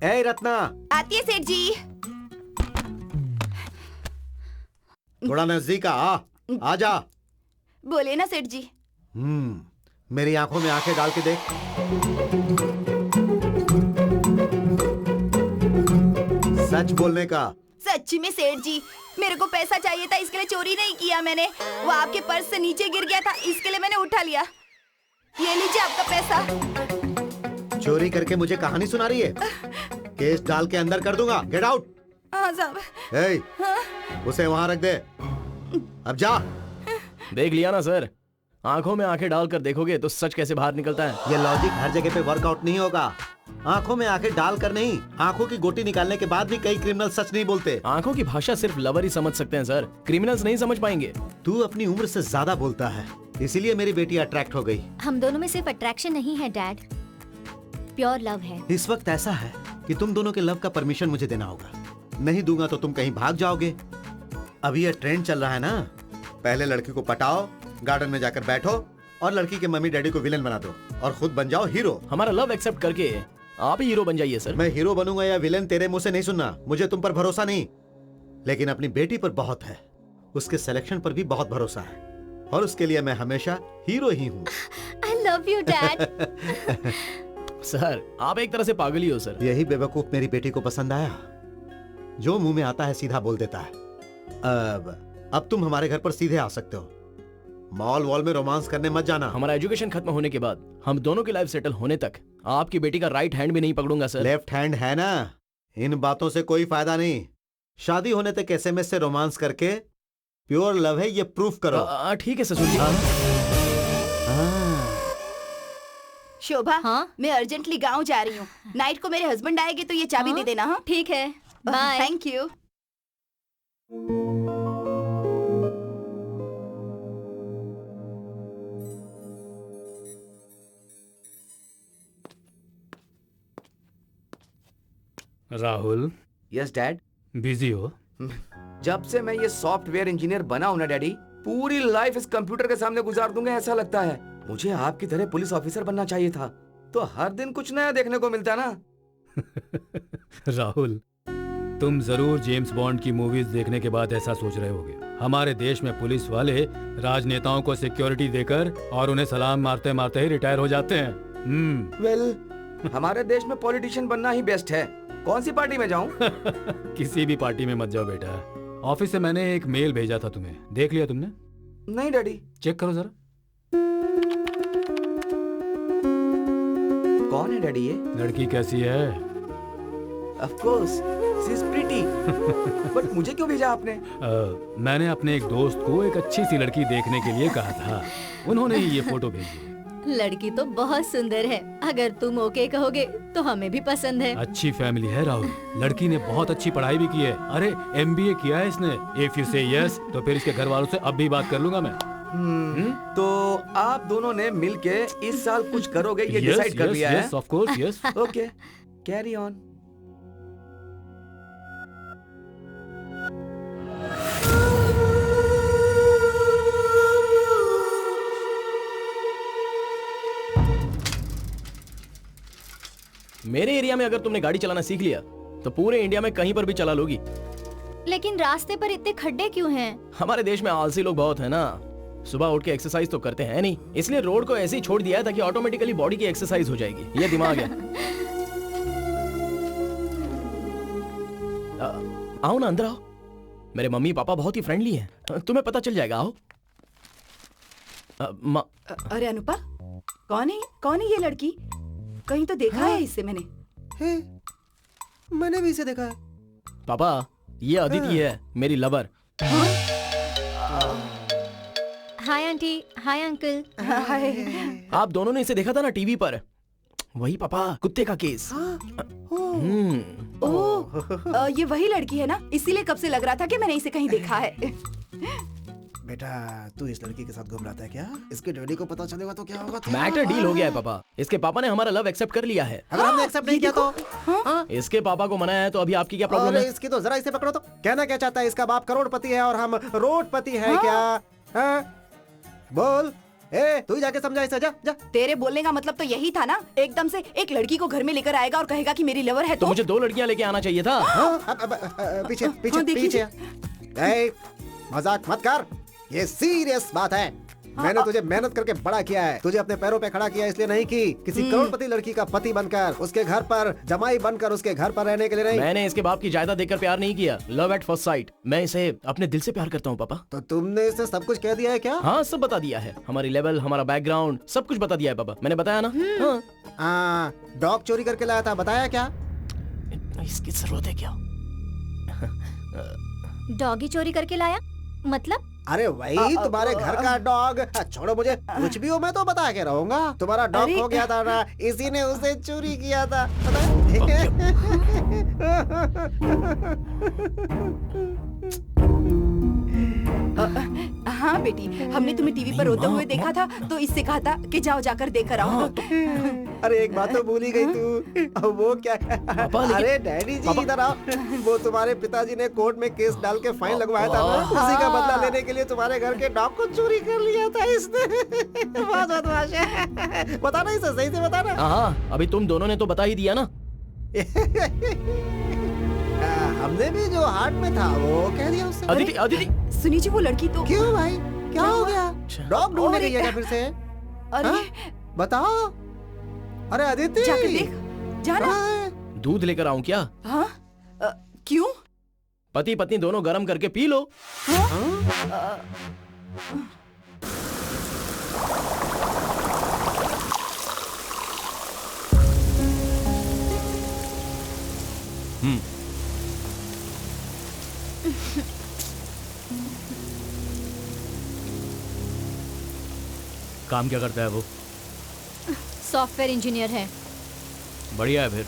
ए रत्ना। आती है सेठ जी। थोड़ा नजदीक आ जा। बोले ना सेठ जी। मेरी आंखों में आंखें डाल के देख। सच बोलने का। सच्ची में सेठ जी, मेरे को पैसा चाहिए था, इसके लिए चोरी नहीं किया मैंने। वो आपके पर्स से नीचे गिर गया था, इसके लिए मैंने उठा लिया। ये लीजिए आपका पैसा। चोरी करके मुझे कहानी सुना रही है? केस डाल के अंदर कर दूंगा। Get out. हाँ साहब। उसे वहां रख दे। अब जा। देख लिया ना सर, आंखों में आंखें डालकर देखोगे तो सच कैसे बाहर निकलता है। ये लॉजिक हर जगह पे वर्कआउट नहीं होगा। आंखों में आंखें डालकर नहीं, आंखों की गोटी निकालने के बाद भी कई क्रिमिनल सच नहीं बोलते। आंखों की भाषा सिर्फ लवर ही समझ सकते हैं सर, क्रिमिनल्स नहीं समझ पाएंगे। तू अपनी उम्र से ज्यादा बोलता है, इसीलिए मेरी बेटी अट्रैक्ट हो गई। हम दोनों में सिर्फ अट्रैक्शन नहीं है डैड, प्योर लव है। इस वक्त ऐसा है कि तुम दोनों के लव का परमिशन मुझे देना होगा। नहीं दूंगा तो तुम कहीं भाग जाओगे। अभी ये ट्रेंड चल रहा है ना, पहले लड़की को पटाओ, गार्डन में जाकर बैठो और लड़की के मम्मी डैडी को विलेन बना दो और खुद बन जाओ हीरो। हमारा लव एक्सेप्ट करके आप ही हीरो बन जाइए सर। मैं हीरो बनूंगा या विलेन तेरे मुंह से नहीं सुनना। मुझे तुम पर भरोसा नहीं, लेकिन अपनी बेटी पर बहुत है। उसके सिलेक्शन पर भी बहुत भरोसा है और उसके लिए मैं हमेशा हीरो ही हूँ। I love you dad. Sir आप एक तरह से पागल ही हो सर। यही बेवकूफ मेरी बेटी को पसंद आया, जो मुंह में आता है सीधा बोल देता है। अब तुम हमारे घर पर सीधे आ सकते हो। मॉल वॉल में रोमांस करने मत जाना। हमारा एजुकेशन खत्म होने के बाद हम दोनों की लाइफ सेटल होने तक आपकी बेटी का राइट हैंड भी नहीं पकड़ूंगा सर। लेफ्ट हैंड है ना, इन बातों से कोई फायदा नहीं। शादी होने तक एसएमएस से रोमांस करके प्योर लव है ये प्रूफ करो। ठीक है ससुर जी। शोभा, मैं अर्जेंटली गांव जा रही हूँ। नाइट को मेरे हस्बैंड आएंगे तो ये चाबी दे देना। हाँ ठीक है, bye. Thank you. Rahul. Yes dad. Busy हो? जब से मैं ये सॉफ्टवेयर इंजीनियर बना हूं ना डैडी, पूरी लाइफ इस कंप्यूटर के सामने गुजार दूंगा ऐसा लगता है। मुझे आपकी तरह पुलिस ऑफिसर बनना चाहिए था, तो हर दिन कुछ नया देखने को मिलता ना। राहुल, तुम जरूर जेम्स बॉन्ड की मूवीज देखने के बाद ऐसा सोच रहे होगे। हमारे देश में पुलिस वाले राजनेताओं को सिक्योरिटी देकर और उन्हें सलाम मारते मारते ही रिटायर हो जाते हैं। वेल, हमारे देश में पॉलिटिशियन बनना ही बेस्ट है। कौन सी पार्टी में जाऊं? किसी भी पार्टी में मत जाओ बेटा। ऑफिस से मैंने एक मेल भेजा था तुम्हें, देख लिया तुमने? नहीं डैडी। चेक करो जरा। कौन है डैडी ये? लड़की कैसी है? Of course, she is pretty. But मुझे क्यों भेजा आपने? मैंने अपने एक दोस्त को एक अच्छी सी लड़की देखने के लिए कहा था, उन्होंने ही ये फोटो भेजी। लड़की तो बहुत सुंदर है, अगर तुम ओके कहोगे तो हमें भी पसंद है। अच्छी फैमिली है राहुल, लड़की ने बहुत अच्छी पढ़ाई भी की है। अरे MBA किया है इसने। If you say yes, तो फिर इसके घर वालों से अब भी बात कर लूंगा मैं। तो आप दोनों ने मिलके इस साल कुछ करोगे ये डिसाइड कर लिया है? Yes, of course, yes. Okay, carry on. मेरे एरिया में अगर तुमने गाड़ी चलाना सीख लिया तो पूरे इंडिया में कहीं पर भी चला लोगी। लेकिन रास्ते पर इतने खड्डे क्यों हैं? हमारे देश में आलसी लोग बहुत है ना, सुबह उठ के एक्सरसाइज तो करते हैं नहीं, इसलिए रोड को ऐसे ही छोड़ दिया है ताकि ऑटोमेटिकली बॉडी की एक्सरसाइज हो जाएगी। ये दिमाग है। आओ ना, अंदर आओ। मेरे मम्मी पापा बहुत ही फ्रेंडली हैं, तुम्हें पता चल जाएगा। आओ। अरे अनुपा, कौन है ये लड़की? कहीं तो देखा है इसे मैंने। मैंने भी इसे देखा है। पापा, ये अदिति है, मेरी lover. Hi aunty, hi uncle. Hi. आप दोनों ने इसे देखा था ना टीवी पर? वही पापा, कुत्ते का केस। ओह, ये वही लड़की है ना? इसीलिए कब से लग रहा था कि मैंने इसे कहीं देखा है। बेटा तू इस लड़की के साथ घूम रहा था क्या? इसके डैडी को पता चलेगा तो क्या होगा? मैटर डील हो गया है पापा। इसके पापा ने हमारा लव एक्सेप्ट कर लिया है। अगर हमने एक्सेप्ट नहीं किया तो? इसके पापा को मनाया है तो अभी आपकी क्या प्रॉब्लम है? इसकी तो जरा इसे पकड़ो तो। कहना क्या चाहता है? इसका बाप करोड़पति है और हम रोडपति है क्या? बोल तू ही जाके समझा इसे। जा जा। तेरे बोलने का मतलब तो यही था ना? एकदम से एक लड़की को घर में लेकर आएगा और कहेगा कि मेरी लवर है तो मुझे 2 लड़कियां लेके आना चाहिए था। पीछे पीछे पीछे। मजाक मत कर, ये सीरियस बात है। मैंने तुझे मेहनत करके बड़ा किया है, तुझे अपने पैरों पे खड़ा किया इसलिए नहीं कि किसी करोड़पति लड़की का पति बनकर, उसके घर पर जमाई बनकर, उसके घर पर रहने के लिए नहीं। मैंने इसके बाप की जायदाद देखकर प्यार नहीं किया। Love at first sight. मैं इसे अपने दिल से प्यार करता हूँ पापा। तो तुमने इसे सब कुछ कह दिया है क्या? हाँ सब बता दिया है। हमारी लेवल, हमारा बैकग्राउंड, सब कुछ बता दिया है पापा। मैंने बताया ना? हाँ। डॉग चोरी करके लाया था, बताया क्या? इसकी जरूरत है क्या? डॉगी चोरी करके लाया मतलब? अरे वही तुम्हारे घर का डॉग। छोड़ो मुझे, कुछ भी हो मैं तो बता के रहूंगा। तुम्हारा डॉग खो गया था ना, इसी ने उसे चोरी किया था। हाँ बेटी, हमने तुम्हें टीवी पर रोते हुए देखा था तो इससे कहा था कि जाओ जाकर देख कर आओ। अरे एक बात तो भूल ही गई तू। वो क्या? अरे डैडी जी इधर आओ। वो तुम्हारे पिताजी ने कोर्ट में केस डाल के फाइन लगवाया था ना, उसी का बदला लेने के लिए तुम्हारे घर के डॉग को चोरी कर लिया था इसने। बहुत बदमाश है। बता ना इसे, सही से बता ना। हाँ अभी तुम दोनों ने तो बता ही दिया ना। हमने भी जो हार्ट में था वो कह दिया उससे। अदिति अदिति सुनी जी, वो लड़की तो। क्यों भाई, क्या हो गया? डॉग ढूंढने गई है क्या फिर से? अरे बताओ। अरे अदिति जाके देख, जाना। दूध लेकर आऊं क्या? हाँ क्यों? पति पत्नी दोनों गरम करके पी लो। काम क्या करता है वो? सॉफ्टवेयर इंजीनियर है। बढ़िया है, फिर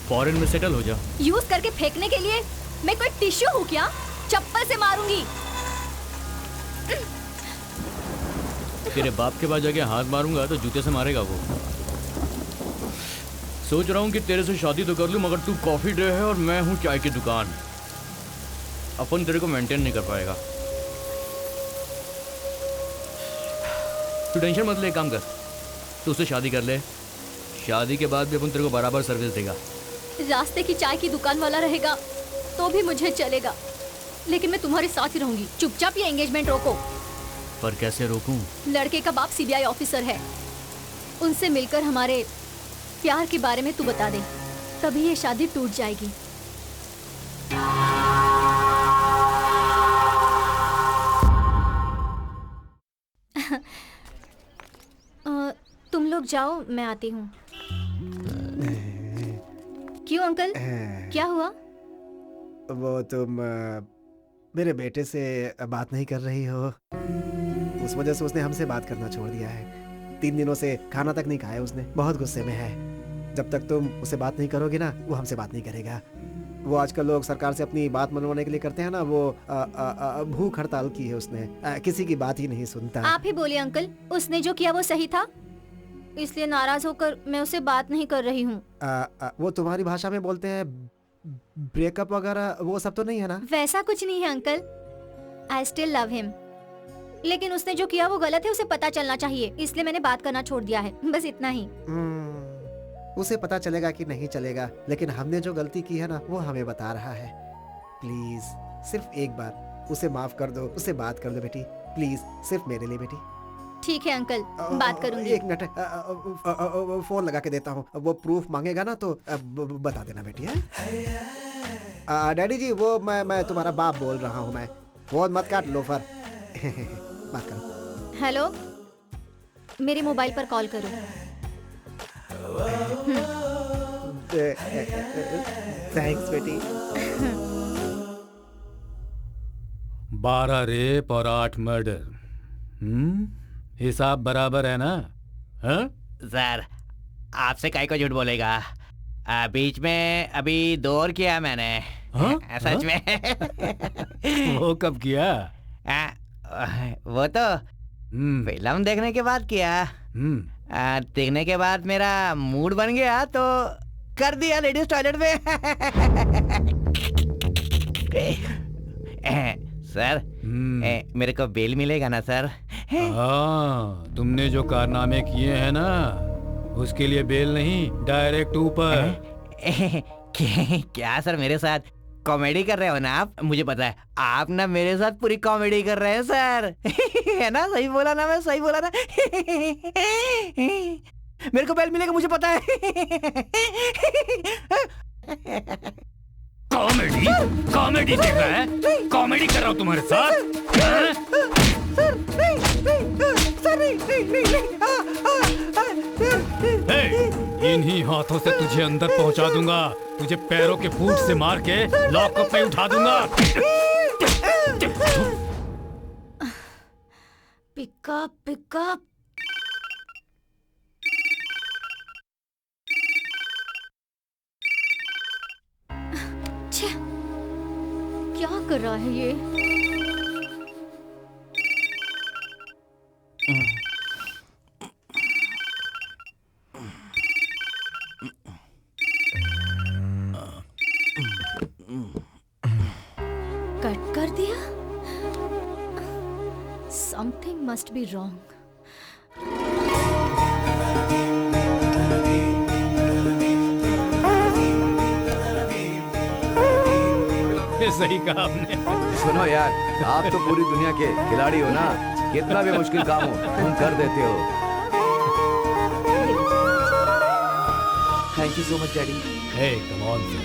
फॉरेन में सेटल हो जा। यूज करके फेंकने के लिए मैं कोई टिश्यू हूँ क्या? चप्पल से मारूंगी। तेरे बाप के पास जाके हाथ मारूंगा तो जूते से मारेगा वो। सोच रहा हूँ कि तेरे से शादी तो कर लूं, मगर तू कॉफी डे है और मैं हूँ चाय की दुकान। अपन तेरे को मेंटेन नहीं कर पाएगा। तू टेंशन मत ले, काम कर, तू उससे शादी कर ले। शादी के बाद भी अपन तेरे को बराबर सर्विस देगा। रास्ते की चाय की दुकान वाला रहेगा तो भी मुझे चलेगा, लेकिन मैं तुम्हारे साथ ही रहूंगी। चुपचाप ये एंगेजमेंट रोको। पर कैसे रोकूं? लड़के का बाप सीबीआई ऑफिसर है, उनसे मिलकर हमारे प्यार के बारे में तू बता दे, तभी ये शादी टूट जाएगी। तुम लोग जाओ, मैं आती हूँ। क्यों अंकल, क्या हुआ? वो तुम मेरे बेटे से बात नहीं कर रही हो, उस वजह से उसने हमसे बात करना छोड़ दिया है। 3 दिनों से खाना तक नहीं खाया उसने, बहुत गुस्से में है। जब तक तुम उससे बात नहीं करोगे ना, वो हमसे बात नहीं करेगा। वो आजकल लोग सरकार से अपनी बात मनवाने के लिए करते हैं ना, वो भूख हड़ताल की है उसने। किसी की बात ही नहीं सुनता। आप ही बोलिए अंकल, उसने जो किया वो सही था, इसलिए नाराज होकर मैं उससे बात नहीं कर रही हूँ। वो तुम्हारी भाषा में बोलते हैं ब्रेकअप वगैरह, वो सब तो नहीं है ना? वैसा कुछ नहीं है uncle, I still love him, लेकिन उसने जो किया वो गलत है, उसे पता चलना चाहिए, इसलिए मैंने बात करना छोड़ दिया है, बस इतना ही। उसे पता चलेगा कि नहीं चलेगा, लेकिन हमने जो गलती की है ना, वो हमें बता रहा है। प्लीज सिर्फ एक बार उसे माफ कर दो, उससे बात कर दो बेटी, प्लीज, सिर्फ मेरे लिए बेटी। ठीक है अंकल, बात करूंगी। 1 मिनट, फोन लगा के देता हूँ, वो प्रूफ मांगेगा ना तो बता देना बेटी। है डैडी जी, वो मैं तुम्हारा बाप बोल रहा हूँ, मैं। फोन मत काट लोफर। बात करो। हेलो, मेरे मोबाइल पर कॉल करो। थैंक्स बेटी। 12 रेप और 8 मर्डर। हिसाब बराबर है ना? हाँ? सर, आपसे काहे को झूठ बोलेगा? बीच में अभी 2 और किया मैंने। हाँ? सच में। वो कब किया? वो तो फिल्म देखने के बाद किया। देखने के बाद मेरा मूड बन गया तो कर दिया लेडीज टॉयलेट में। सर मेरे को बेल मिलेगा ना सर? हाँ, तुमने जो कारनामे किए हैं ना उसके लिए बेल नहीं, डायरेक्ट ऊपर। क्या सर मेरे साथ कॉमेडी कर रहे हो ना आप? मुझे पता है आप ना मेरे साथ पूरी कॉमेडी कर रहे हैं सर। है ना? सही बोला ना मैं? सही बोला ना? मेरे को बेल मिलेगा मुझे पता है। कॉमेडी कॉमेडी देख रहा है? कॉमेडी कर रहा हूँ तुम्हारे साथ? इन्हीं हाथों से तुझे अंदर पहुंचा दूंगा, तुझे पैरों के फूट से मार के लॉकअप में उठा दूंगा। Pickup pickup. क्या कर रहा है ये? कट कर दिया? Something must be wrong. सही कहा आपने। सुनो यार, आप तो पूरी दुनिया के खिलाड़ी हो ना, कितना भी मुश्किल काम हो तुम कर देते हो। Thank you so much daddy. Hey come on sir.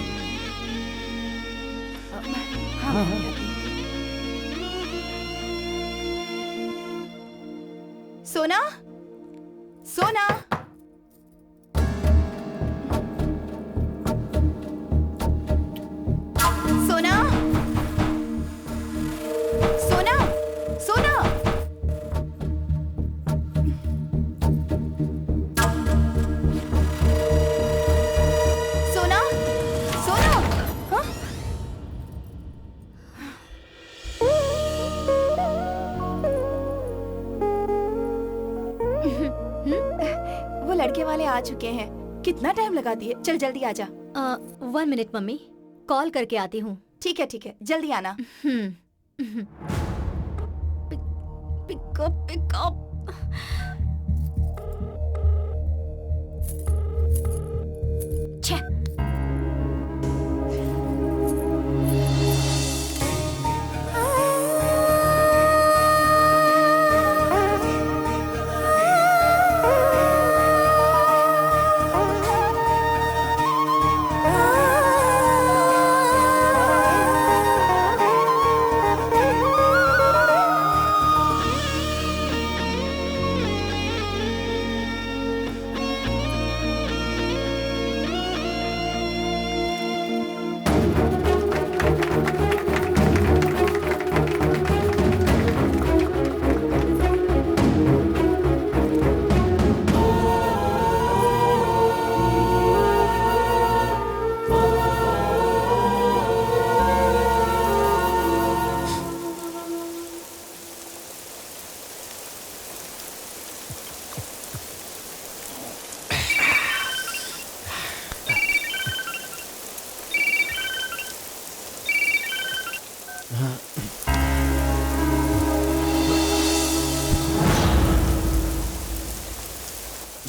सोना, सोना, सोना, सोना, सोना। सोना, सोना। हाँ? वो लड़के वाले आ चुके हैं। कितना टाइम लगा दिए? चल जल्दी आजा। 1 मिनट मम्मी, कॉल करके आती हूँ। ठीक है, जल्दी आना। Pickup pickup.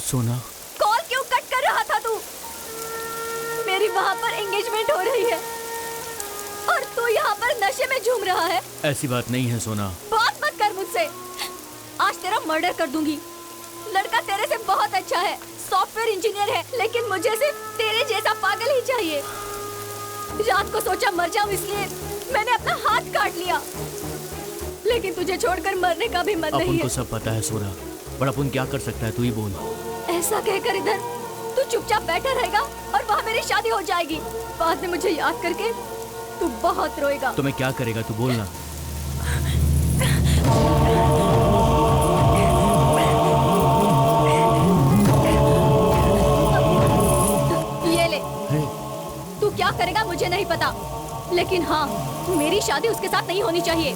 सोना, कॉल क्यों कट कर रहा था तू? मेरी वहाँ पर एंगेजमेंट हो रही है और तू यहाँ पर नशे में झूम रहा है। ऐसी बात नहीं है सोना। बात मत कर मुझसे, आज तेरा मर्डर कर दूंगी। लड़का तेरे से बहुत अच्छा है, सॉफ्टवेयर इंजीनियर है, लेकिन मुझे सिर्फ तेरे जैसा पागल ही चाहिए। रात को सोचा मर जाऊं, इसलिए मैंने अपना हाथ काट लिया, लेकिन तुझे छोड़कर मरने का भी मन नहीं है। अपन को सब पता है सोना, पर अपन क्या कर सकता है, तू ही बोल। ऐसा कहकर इधर तू चुपचाप बैठा रहेगा और वहाँ मेरी शादी हो जाएगी। बाद में मुझे याद करके तू बहुत रोएगा। तो मैं क्या करेगा तू बोलना। ये ले। तू क्या करेगा मुझे नहीं पता, लेकिन हाँ, मेरी शादी उसके साथ नहीं होनी चाहिए।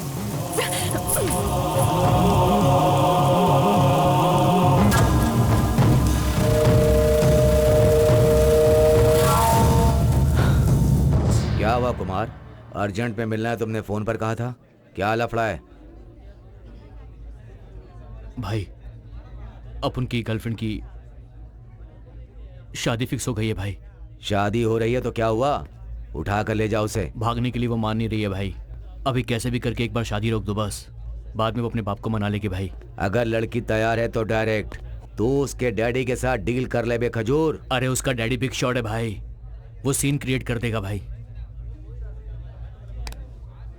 क्या हुआ कुमार? अर्जेंट में मिलना है तुमने फोन पर कहा था। क्या लफड़ा है? भाई अब उनकी गर्लफ्रेंड की शादी फिक्स हो गई है भाई। शादी हो रही है तो क्या हुआ? उठा कर ले जाओ उसे। भागने के लिए वो मान नहीं रही है भाई। अभी कैसे भी करके एक बार शादी रोक दो बस, बाद में वो अपने बाप को मना लेगी भाई। अगर लड़की तैयार है तो डायरेक्ट तू उसके डैडी के साथ डील कर ले बे खजूर। अरे उसका डैडी बिग शॉट है भाई, वो सीन क्रिएट कर देगा भाई।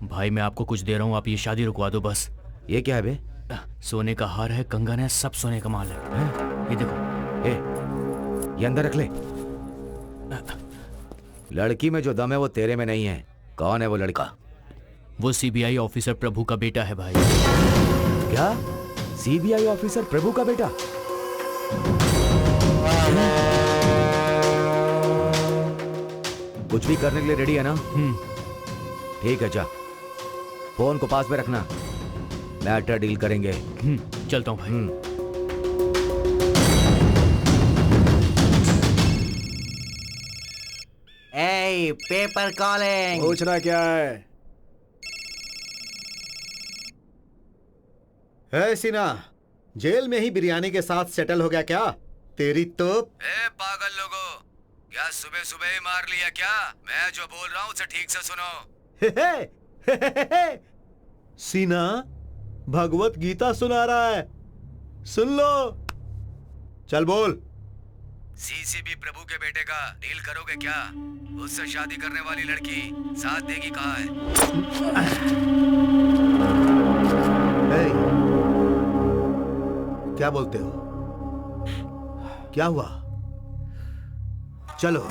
भाई मैं आपको कुछ दे रहा हूँ, आप ये शादी रुकवा दो बस। ये क्या है बे? सोने का हार है, कंगन है, सब सोने का माल है। ये देखो। ये अंदर रख ले। लड़की में जो दम है वो तेरे में नहीं है। कौन है वो लड़का? वो सीबीआई ऑफिसर प्रभु का बेटा है भाई। क्या? सीबीआई ऑफिसर प्रभु का बेटा? कुछ भी करने के लिए रेडी है ना? ठीक है, जा फोन को पास में रखना, मैटर डील करेंगे। चलता हूं भाई। ए, पेपर कॉलिंग। पूछना क्या है? है सीना, जेल में ही बिरयानी के साथ सेटल हो गया क्या? तेरी तो पागल लोगों, क्या सुबह सुबह ही मार लिया क्या? मैं जो बोल रहा हूँ उसे ठीक से सुनो। सीना भगवत गीता सुना रहा है, सुन लो। चल बोल। सीसीबी प्रभु के बेटे का डील करोगे क्या? उससे शादी करने वाली लड़की साथ देगी कहाँ है? क्या बोलते हो? क्या हुआ? चलो।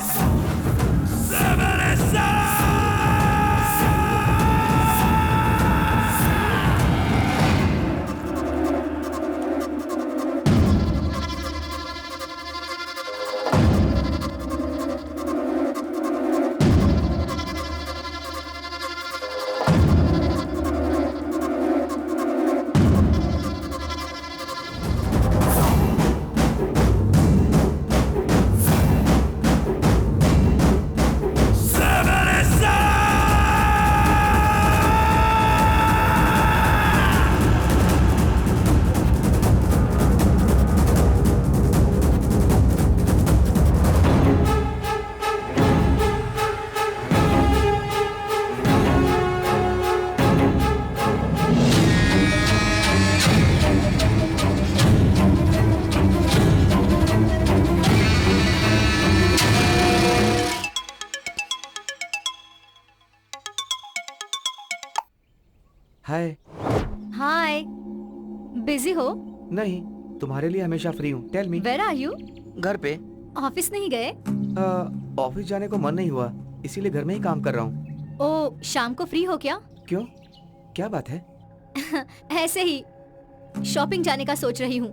हाय। हाय, बिजी हो? नहीं, तुम्हारे लिए हमेशा फ्री हूँ। Tell me. Where are you? घर पे। ऑफिस नहीं गए? ऑफिस जाने को मन नहीं हुआ, इसीलिए घर में ही काम कर रहा हूँ। ओ, शाम को फ्री हो क्या? क्यों, क्या बात है? ऐसे ही शॉपिंग जाने का सोच रही हूँ,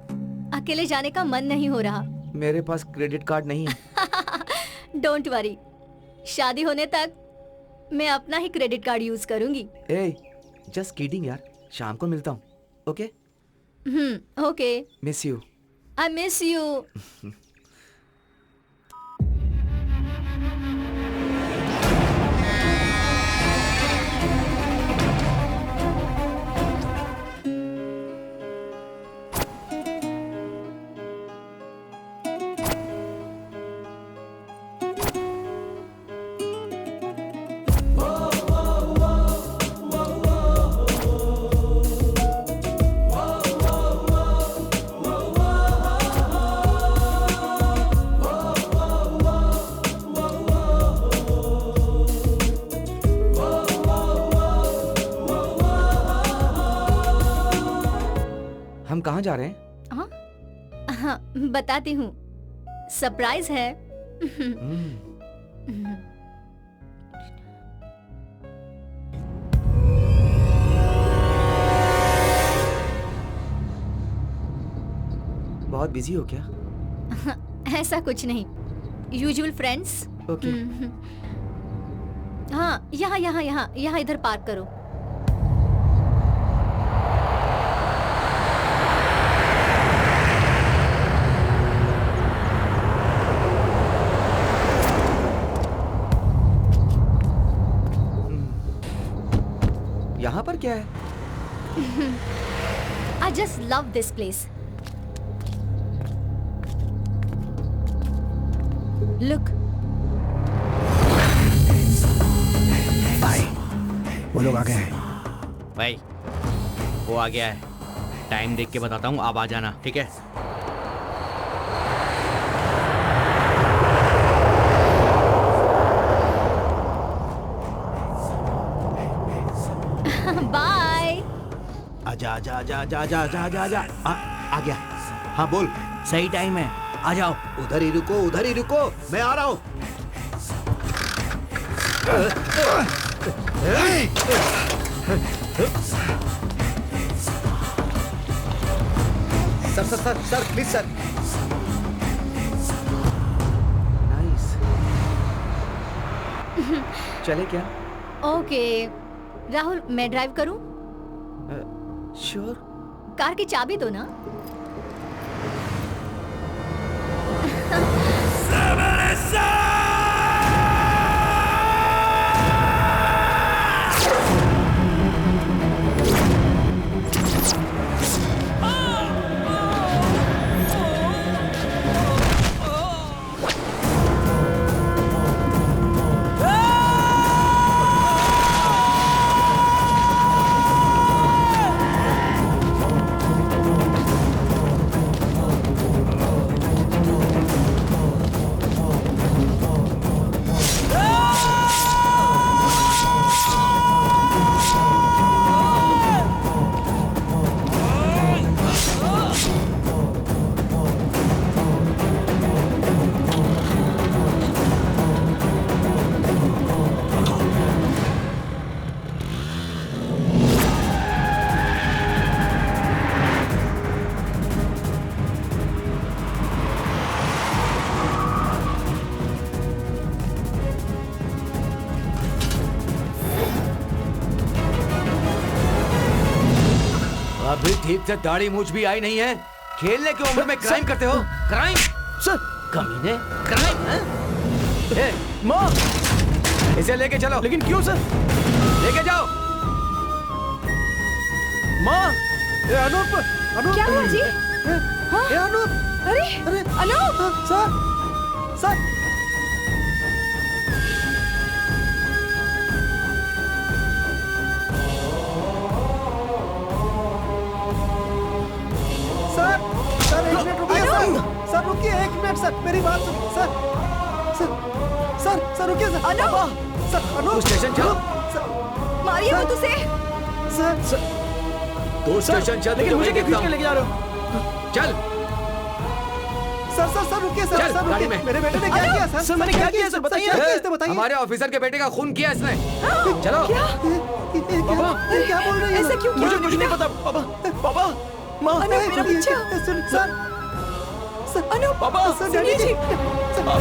अकेले जाने का मन नहीं हो रहा। मेरे पास क्रेडिट कार्ड नहीं है। डोंट वरी, शादी होने तक मैं अपना ही क्रेडिट कार्ड यूज करूंगी। जस्ट किडिंग यार, शाम को मिलता हूँ। Okay? Okay. Miss you. I miss you. हम कहाँ जा रहे हैं? हाँ, बताती हूँ, सरप्राइज है। बहुत बिजी हो क्या? ऐसा कुछ नहीं, यूजुअल फ्रेंड्स। ओके। हाँ, यहाँ यहाँ यहाँ यहाँ इधर पार्क करो। यहाँ पर क्या है? I just love this place. Look. भाई वो लोग आ गए हैं। भाई वो आ गया है, टाइम देख के बताता हूँ, आप आ जाना, ठीक है? बाय। आजा आजा आजा आजा आजा आजा आजा आजा आ गया। हाँ बोल। सही टाइम है, आ जाओ। उधर ही रुको, उधर ही रुको, मैं आ रहा हूँ। Sir sir sir sir please sir. Nice. चले क्या? ओके राहुल, मैं ड्राइव करूं? श्योर। कार की चाबी दो ना। अभी ठीक से दाढ़ी मूछ भी आई नहीं है, खेलने की उम्र में क्राइम करते हो? क्राइम सर, कमीने, क्राइम। माँ, इसे लेके चलो। लेकिन क्यों सर? लेके जाओ। माँ, अनूप, अनूप क्या हुआ जी? हाँ? अनूप, अरे अरे अनूप, सर सर सर रुकिए 1 मिनट सर, मेरी बात सुनिए सर। सर रुकिए sir. Anoop, sir Anoop, station चलो। मारिए मत उसे। सर दो स्टेशन चल। लेकिन मुझे क्यों खींच के लेके जा रहे हो? चल। सर रुकिए सर, चल, सर गाड़ी रुकिए। में। मेरे बेटे ने क्या किया सर? सर, मैंने क्या किया सर? बताइए। बताइए। हमारे ऑफिसर के बेटे का खून किया इसने। चलो। पापा, क्या बोल रही है? ऐसा क्यों किया? मुझे कुछ नहीं पता। पापा, पापा, माँ, अनूप मेरा बच्चा। सर अनूप, पापा, सुनिए जी। पापा।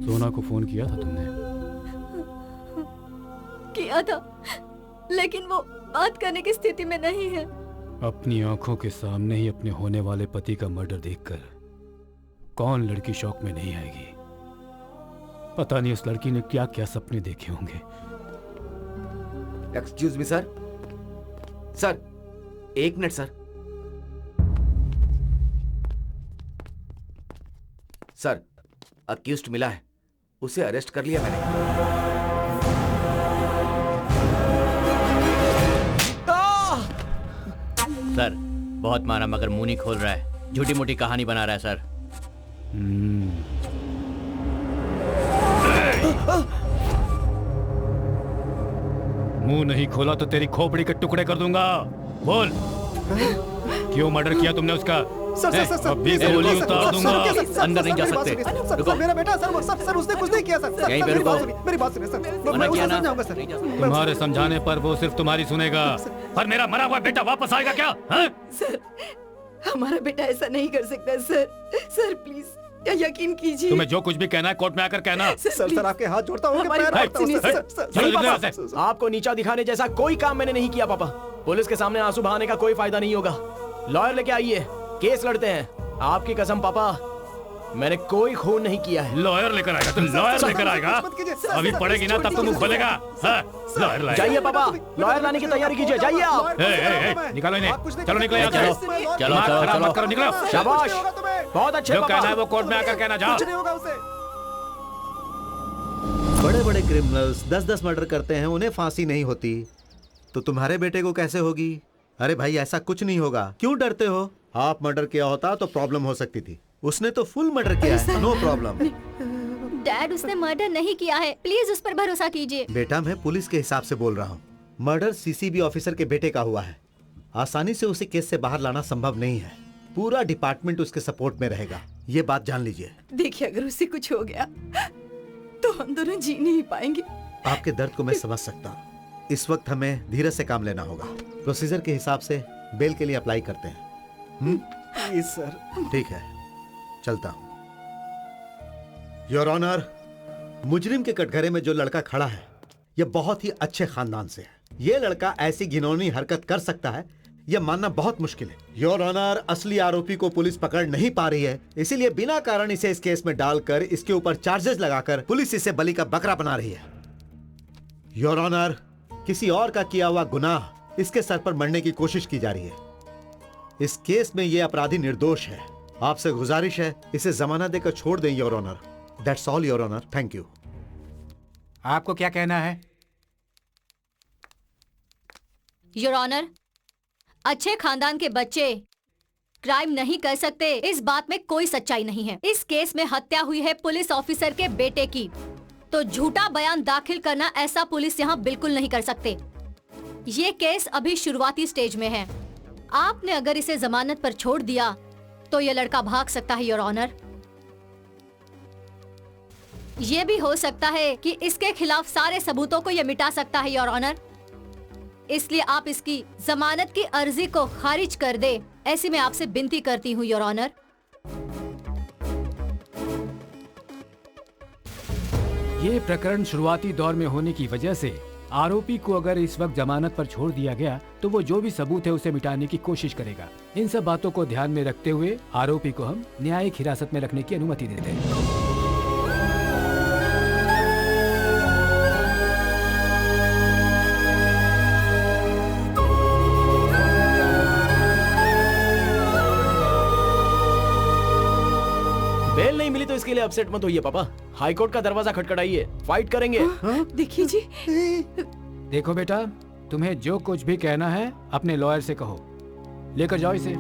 सोना को फोन किया था तुमने? किया था, लेकिन वो बात करने की स्थिति में नहीं है। अपनी आंखों के सामने ही अपने होने वाले पति का मर्डर देखकर कौन लड़की शौक में नहीं आएगी? पता नहीं उस लड़की ने क्या क्या सपने देखे होंगे। Excuse me sir. Sir 1 minute sir. Sir accused मिला है, उसे अरेस्ट कर लिया मैंने। सर बहुत मारा मगर मुंह नहीं खोल रहा है, झूठी मोटी कहानी बना रहा है सर। मुंह नहीं खोला तो तेरी खोपड़ी के टुकड़े कर दूंगा। बोल, क्यों मर्डर किया तुमने उसका? सर अभी गोली उतार दूंगा। अंदर नहीं जा सकते। सर मेरा बेटा सर उसने कुछ नहीं किया सर। यहीं पे रुको। मेरी बात सुनिए सर। मना किया ना? समझाऊंगा सर। तुम्हारे समझाने पर वो सिर्फ तुम्हारी सुनेगा, पर मेरा मरा हुआ बेटा वापस आएगा क्या? हाँ? हमारा बेटा ऐसा नहीं कर सकता सर। सर प्लीज यकीन कीजिए। तुम्हें जो कुछ भी कहना है कोर्ट में आकर कहना। सर आपके हाथ जोड़ता हूँ, हमारी पैर बात पड़ता हूँ, सुनिए, सर, सर। सर, चलो, पापा, निकलो यहाँ से। आपको नीचा दिखाने जैसा कोई काम मैंने नहीं किया पापा। पुलिस के सामने आंसू बहाने का कोई फायदा नहीं होगा। लॉयर लेके आइए, केस लड़ते हैं। आपकी कसम पापा, मैंने कोई खून नहीं किया है। लॉयर लेकर आएगा तो लॉयर लेकर आएगा। अभी पड़ेगी ना तब तो मुंह खोलेगा। हाँ, लॉयर लाएगा। जाइए पापा, लॉयर लाने की तैयारी कीजिए। जाइए आप। निकालो इन्हें। चलो निकलो यहाँ से। चलो चलो खराब चलो मत करो, निकलो। शाबाश, बहुत अच्छे जो पापा। कहना है वो कोर्ट में आकर कहना। जाओ। कुछ नहीं होगा उसे। बड़े बड़े क्रिमिनल्स 10-10 मर्डर करते हैं, उन्हें फांसी नहीं होती, तो तुम्हारे बेटे को कैसे होगी? अरे भाई ऐसा कुछ नहीं होगा, क्यों डरते हो? आप मर्डर किया होता तो प्रॉब्लम हो सकती थी, उसने तो फुल मर्डर किया है, नो प्रॉब्लम। डैड उसने मर्डर नहीं किया है, प्लीज उस पर भरोसा कीजिए। बेटा मैं पुलिस के हिसाब से बोल रहा हूँ, मर्डर सीसीबी ऑफिसर के बेटे का हुआ है। आसानी से उसे केस से बाहर लाना संभव नहीं है, पूरा डिपार्टमेंट उसके सपोर्ट में रहेगा, ये बात जान लीजिए। देखिए अगर उसे कुछ हो गया तो हम दोनों जी नहीं पाएंगे। आपके दर्द को मैं समझ सकता हूँ, इस वक्त हमें धीरज से काम लेना होगा। प्रोसीजर के हिसाब से बेल के लिए अप्लाई करते हैं। Please sir. ठीक है, चलता हूँ। योर ऑनर, मुजरिम के कटघरे में जो लड़का खड़ा है, यह बहुत ही अच्छे खानदान से है। यह लड़का ऐसी घिनौनी हरकत कर सकता है, यह मानना बहुत मुश्किल है। योर ऑनर, असली आरोपी को पुलिस पकड़ नहीं पा रही है, इसीलिए बिना कारण इसे इस केस में डालकर इसके ऊपर चार्जेस लगाकर पुलिस इसे बलि का बकरा बना रही है। योर ऑनर, किसी और का किया हुआ गुनाह इसके सर पर मरने की कोशिश की जा रही है। इस केस में यह अपराधी निर्दोष है। आपसे गुजारिश है इसे जमानत देकर छोड़ दें your honour. That's all your honour, thank you. आपको क्या कहना है? योर ऑनर, अच्छे खानदान के बच्चे क्राइम नहीं कर सकते, इस बात में कोई सच्चाई नहीं है। इस केस में हत्या हुई है पुलिस ऑफिसर के बेटे की, तो झूठा बयान दाखिल करना ऐसा पुलिस यहाँ बिल्कुल नहीं कर सकते। ये केस अभी शुरुआती स्टेज में है। आपने अगर इसे जमानत पर छोड़ दिया तो ये लड़का भाग सकता है योर ऑनर। ये भी हो सकता है कि इसके खिलाफ सारे सबूतों को ये मिटा सकता है योर ऑनर। इसलिए आप इसकी जमानत की अर्जी को खारिज कर दे, ऐसी मैं आपसे विनती करती हूँ योर ऑनर। ये प्रकरण शुरुआती दौर में होने की वजह से आरोपी को अगर इस वक्त जमानत पर छोड़ दिया गया तो वो जो भी सबूत है उसे मिटाने की कोशिश करेगा। इन सब बातों को ध्यान में रखते हुए आरोपी को हम न्यायिक हिरासत में रखने की अनुमति देते हैं। बेल नहीं मिली तो इसके लिए अपसेट मत होइए पापा। हाई कोर्ट का दरवाजा खटखटाइए, फाइट करेंगे। देखिए जी। देखो बेटा, तुम्हें जो कुछ भी कहना है अपने लॉयर से कहो, लेकर जाओ इसे।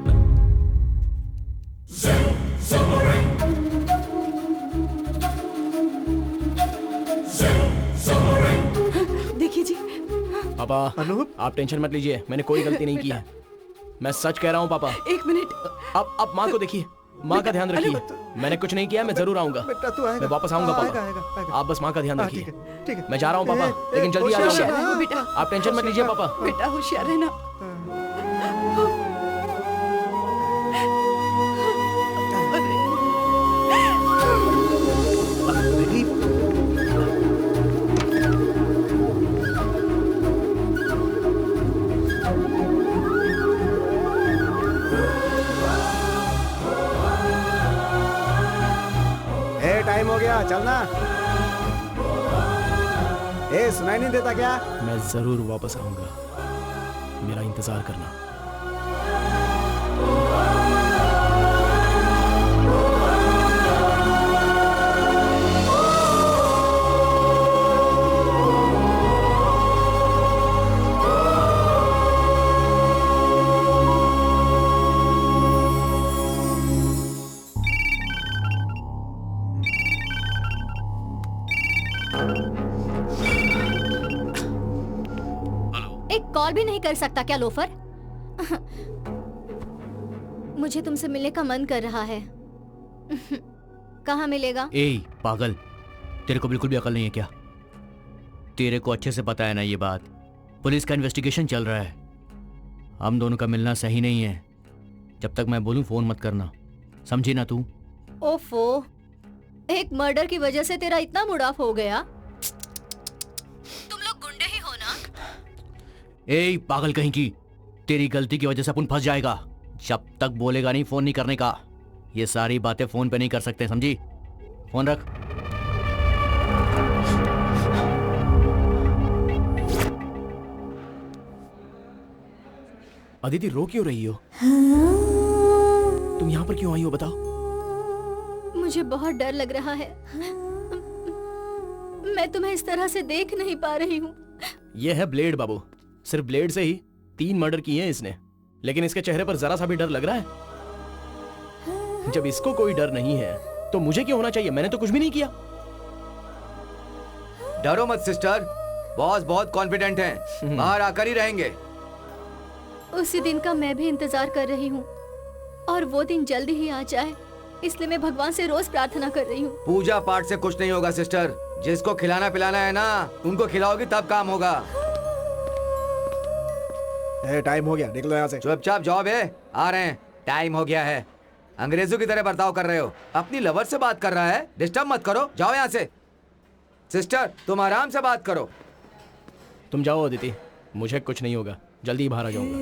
देखिए जी। पापा अनूप, आप टेंशन मत लीजिए, मैंने कोई गलती नहीं की है। मैं सच कह रहा हूँ पापा। एक मिनट। आप माँ को देखिए, माँ का ध्यान रखिए। मैंने कुछ नहीं किया, मैं जरूर आऊंगा। बेटा तू आएगा। मैं वापस आऊंगा आएगा, पापा। आएगा, आएगा। आप बस माँ का ध्यान हाँ, रखिए। ठीक है, ठीक है। मैं जा रहा हूँ पापा, लेकिन जल्दी आ होशियार जाइए। रहना बेटा। आप टेंशन मत लीजिए पापा। बेटा होशियार रहना। टाइम हो गया, चलना। ए सुनाई नहीं देता क्या? मैं जरूर वापस आऊंगा, मेरा इंतजार करना। कॉल भी नहीं कर सकता क्या लोफर? मुझे तुमसे मिलने का मन कर रहा है। कहाँ मिलेगा? ए पागल, तेरे को बिल्कुल भी अकल नहीं है क्या? तेरे को अच्छे से पता है ना ये बात। पुलिस का इन्वेस्टिगेशन चल रहा है, हम दोनों का मिलना सही नहीं है। जब तक मैं बोलूं फोन मत करना, समझी ना तू? ओफो, एक मर्डर की वजह से तेरा इतना मूड ऑफ हो गया? तुम लोग गुंडे ही हो ना? ए पागल कहीं की, तेरी गलती की वजह से अपन फंस जाएगा। जब तक बोलेगा नहीं फोन नहीं करने का। ये सारी बातें फोन पे नहीं कर सकते, समझी? फोन रख। अदिति, रो क्यों रही हो? तुम यहाँ पर क्यों आई हो, बताओ? मुझे बहुत डर लग रहा है। मैं तुम्हें इस तरह से देख नहीं पा रही हूँ। ये है ब्लेड बाबू। सिर्फ ब्लेड से ही 3 मर्डर किए हैं इसने, लेकिन इसके चेहरे पर जरा सा भी डर लग रहा है। जब इसको कोई डर नहीं है तो मुझे क्यों होना चाहिए? मैंने तो कुछ भी नहीं किया। डरो मत सिस्टर, बॉस बहुत कॉन्फिडेंट हैं, बाहर आकर ही रहेंगे। उसी दिन का मैं भी इंतजार कर रही हूँ और वो दिन जल्दी ही आ जाए, इसलिए मैं भगवान से रोज प्रार्थना कर रही हूँ। पूजा पाठ से कुछ नहीं होगा सिस्टर, जिसको खिलाना पिलाना है ना उनको खिलाओगी तब काम होगा। टाइम हो गया, निकलो यहाँ से। चुपचाप जॉब है, आ रहे हैं। टाइम हो गया है। अंग्रेजों की तरह बर्ताव कर रहे हो। अपनी लवर से बात कर रहा है, डिस्टर्ब मत करो, जाओ यहाँ से। सिस्टर तुम आराम से बात करो। तुम जाओ अदिति, मुझे कुछ नहीं होगा, जल्दी ही बाहर आ जाऊंगा।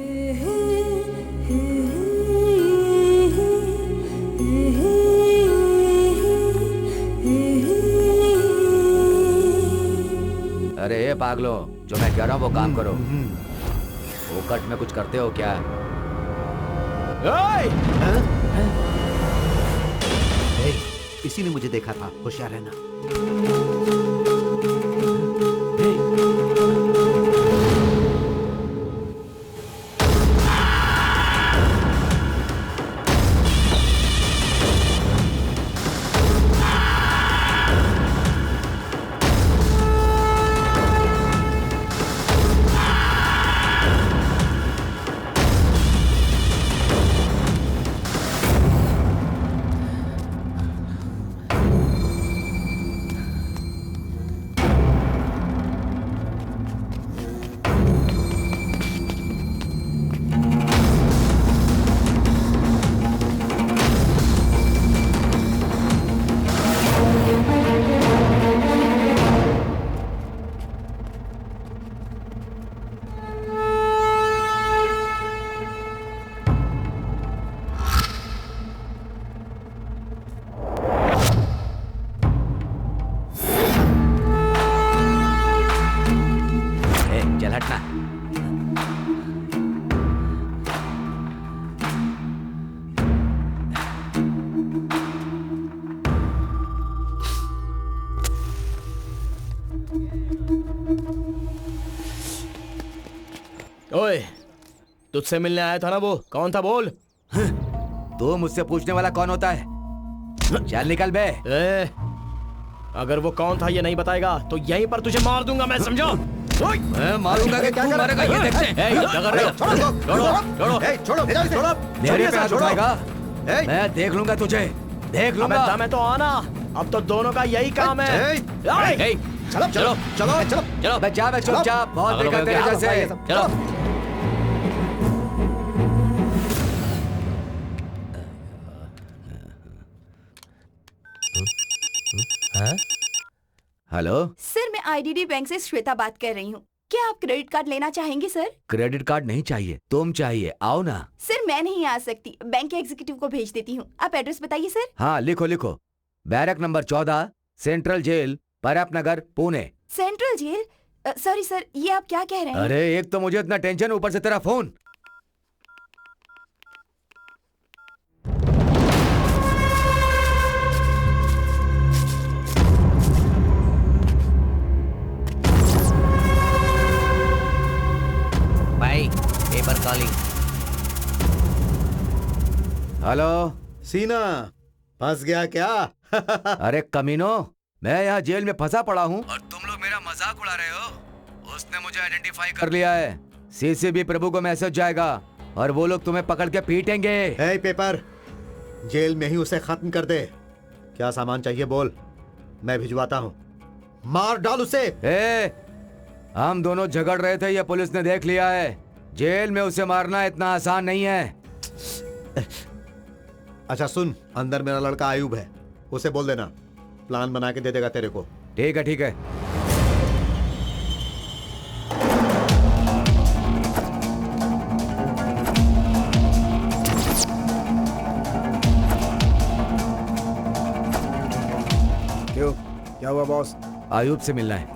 अरे ये पागलो, जो मैं कह रहा हूँ वो काम करो। फोकट में कुछ करते हो क्या? इसी ने मुझे देखा था, होशियार रहना। ओए, तुझसे मिलने आया था ना वो, कौन था बोल? तो मुझसे पूछने वाला कौन होता है? चल निकल बे। अगर वो कौन था ये नहीं बताएगा तो यहीं पर तुझे मार दूंगा मैं, समझो? मैं मारूंगा कि तू मारेगा, ये देखते हैं। क्या कर रहे हो? छोड़ो। मेरे पे हाथ उठाएगा, मैं देख लूंगा तुझे, देख लूंगा। मैं तो आना, अब तो दोनों का यही काम है। चलो बच्चा, मैं चुपचाप, बहुत देखा तेरे जैसे। चलो। हेलो सर, मैं आईडीडी बैंक से श्वेता बात कर रही हूँ। क्या आप क्रेडिट कार्ड लेना चाहेंगे सर? क्रेडिट कार्ड नहीं चाहिए, तुम चाहिए, आओ ना। सर मैं नहीं आ सकती, बैंक के एग्जीक्यूटिव को भेज देती हूँ। आप एड्रेस बताइए सर। हाँ लिखो, बैरक नंबर 14, सेंट्रल जेल, परप नगर, Pune. Central jail? Sorry sir, ये आप क्या कह रहे हैं? अरे एक तो मुझे इतना टेंशन, ऊपर से तेरा फोन। भाई पेपर कॉलिंग। हेलो सीना, फंस गया क्या? अरे कमीनो, मैं यहाँ जेल में फंसा पड़ा हूँ और तुम लोग मेरा मजाक उड़ा रहे हो। उसने मुझे आइडेंटिफाई कर लिया है। सीसीबी प्रभु को मैसेज जाएगा और वो लोग तुम्हें पकड़ के पीटेंगे। हे पेपर, जेल में ही उसे खत्म कर दे। क्या सामान चाहिए बोल, मैं भिजवाता हूँ। मार डाल उसे। हम दोनों झगड़ रहे थे, ये पुलिस ने देख लिया है। जेल में उसे मारना इतना आसान नहीं है। अच्छा सुन, अंदर मेरा लड़का आयुब है, उसे बोल देना, प्लान बना के दे देगा तेरे को। ठीक है ठीक है। क्यों, क्या हुआ बॉस? आयुब से मिलना है।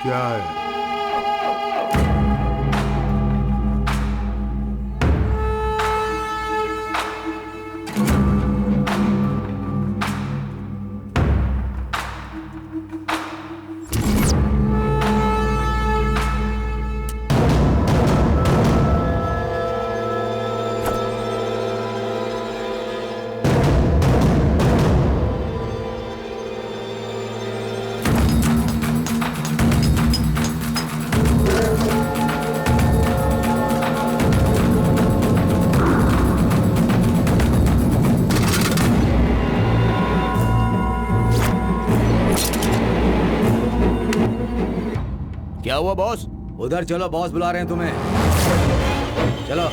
क्या है? क्या हुआ बॉस? उधर चलो, बॉस बुला रहे हैं तुम्हें। चलो।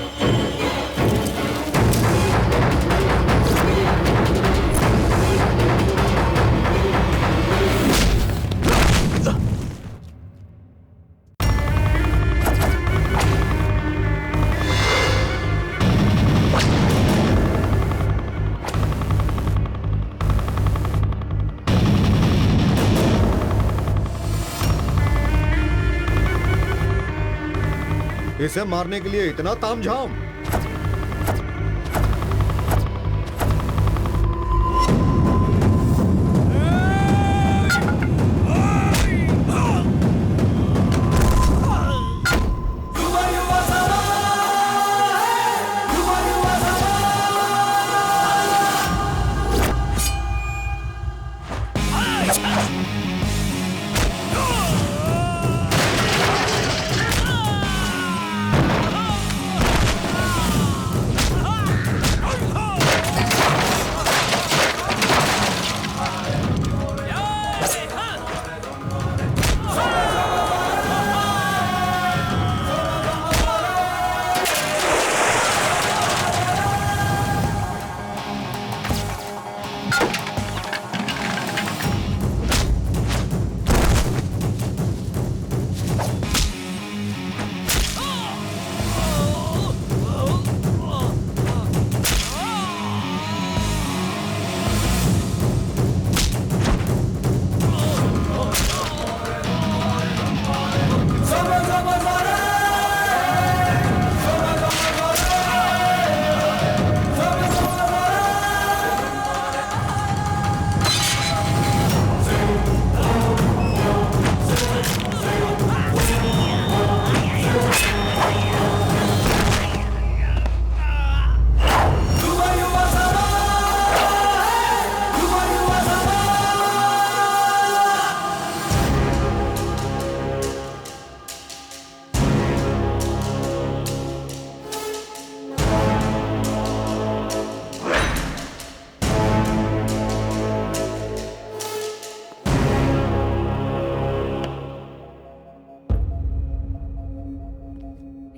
इसे मारने के लिए इतना तामझाम?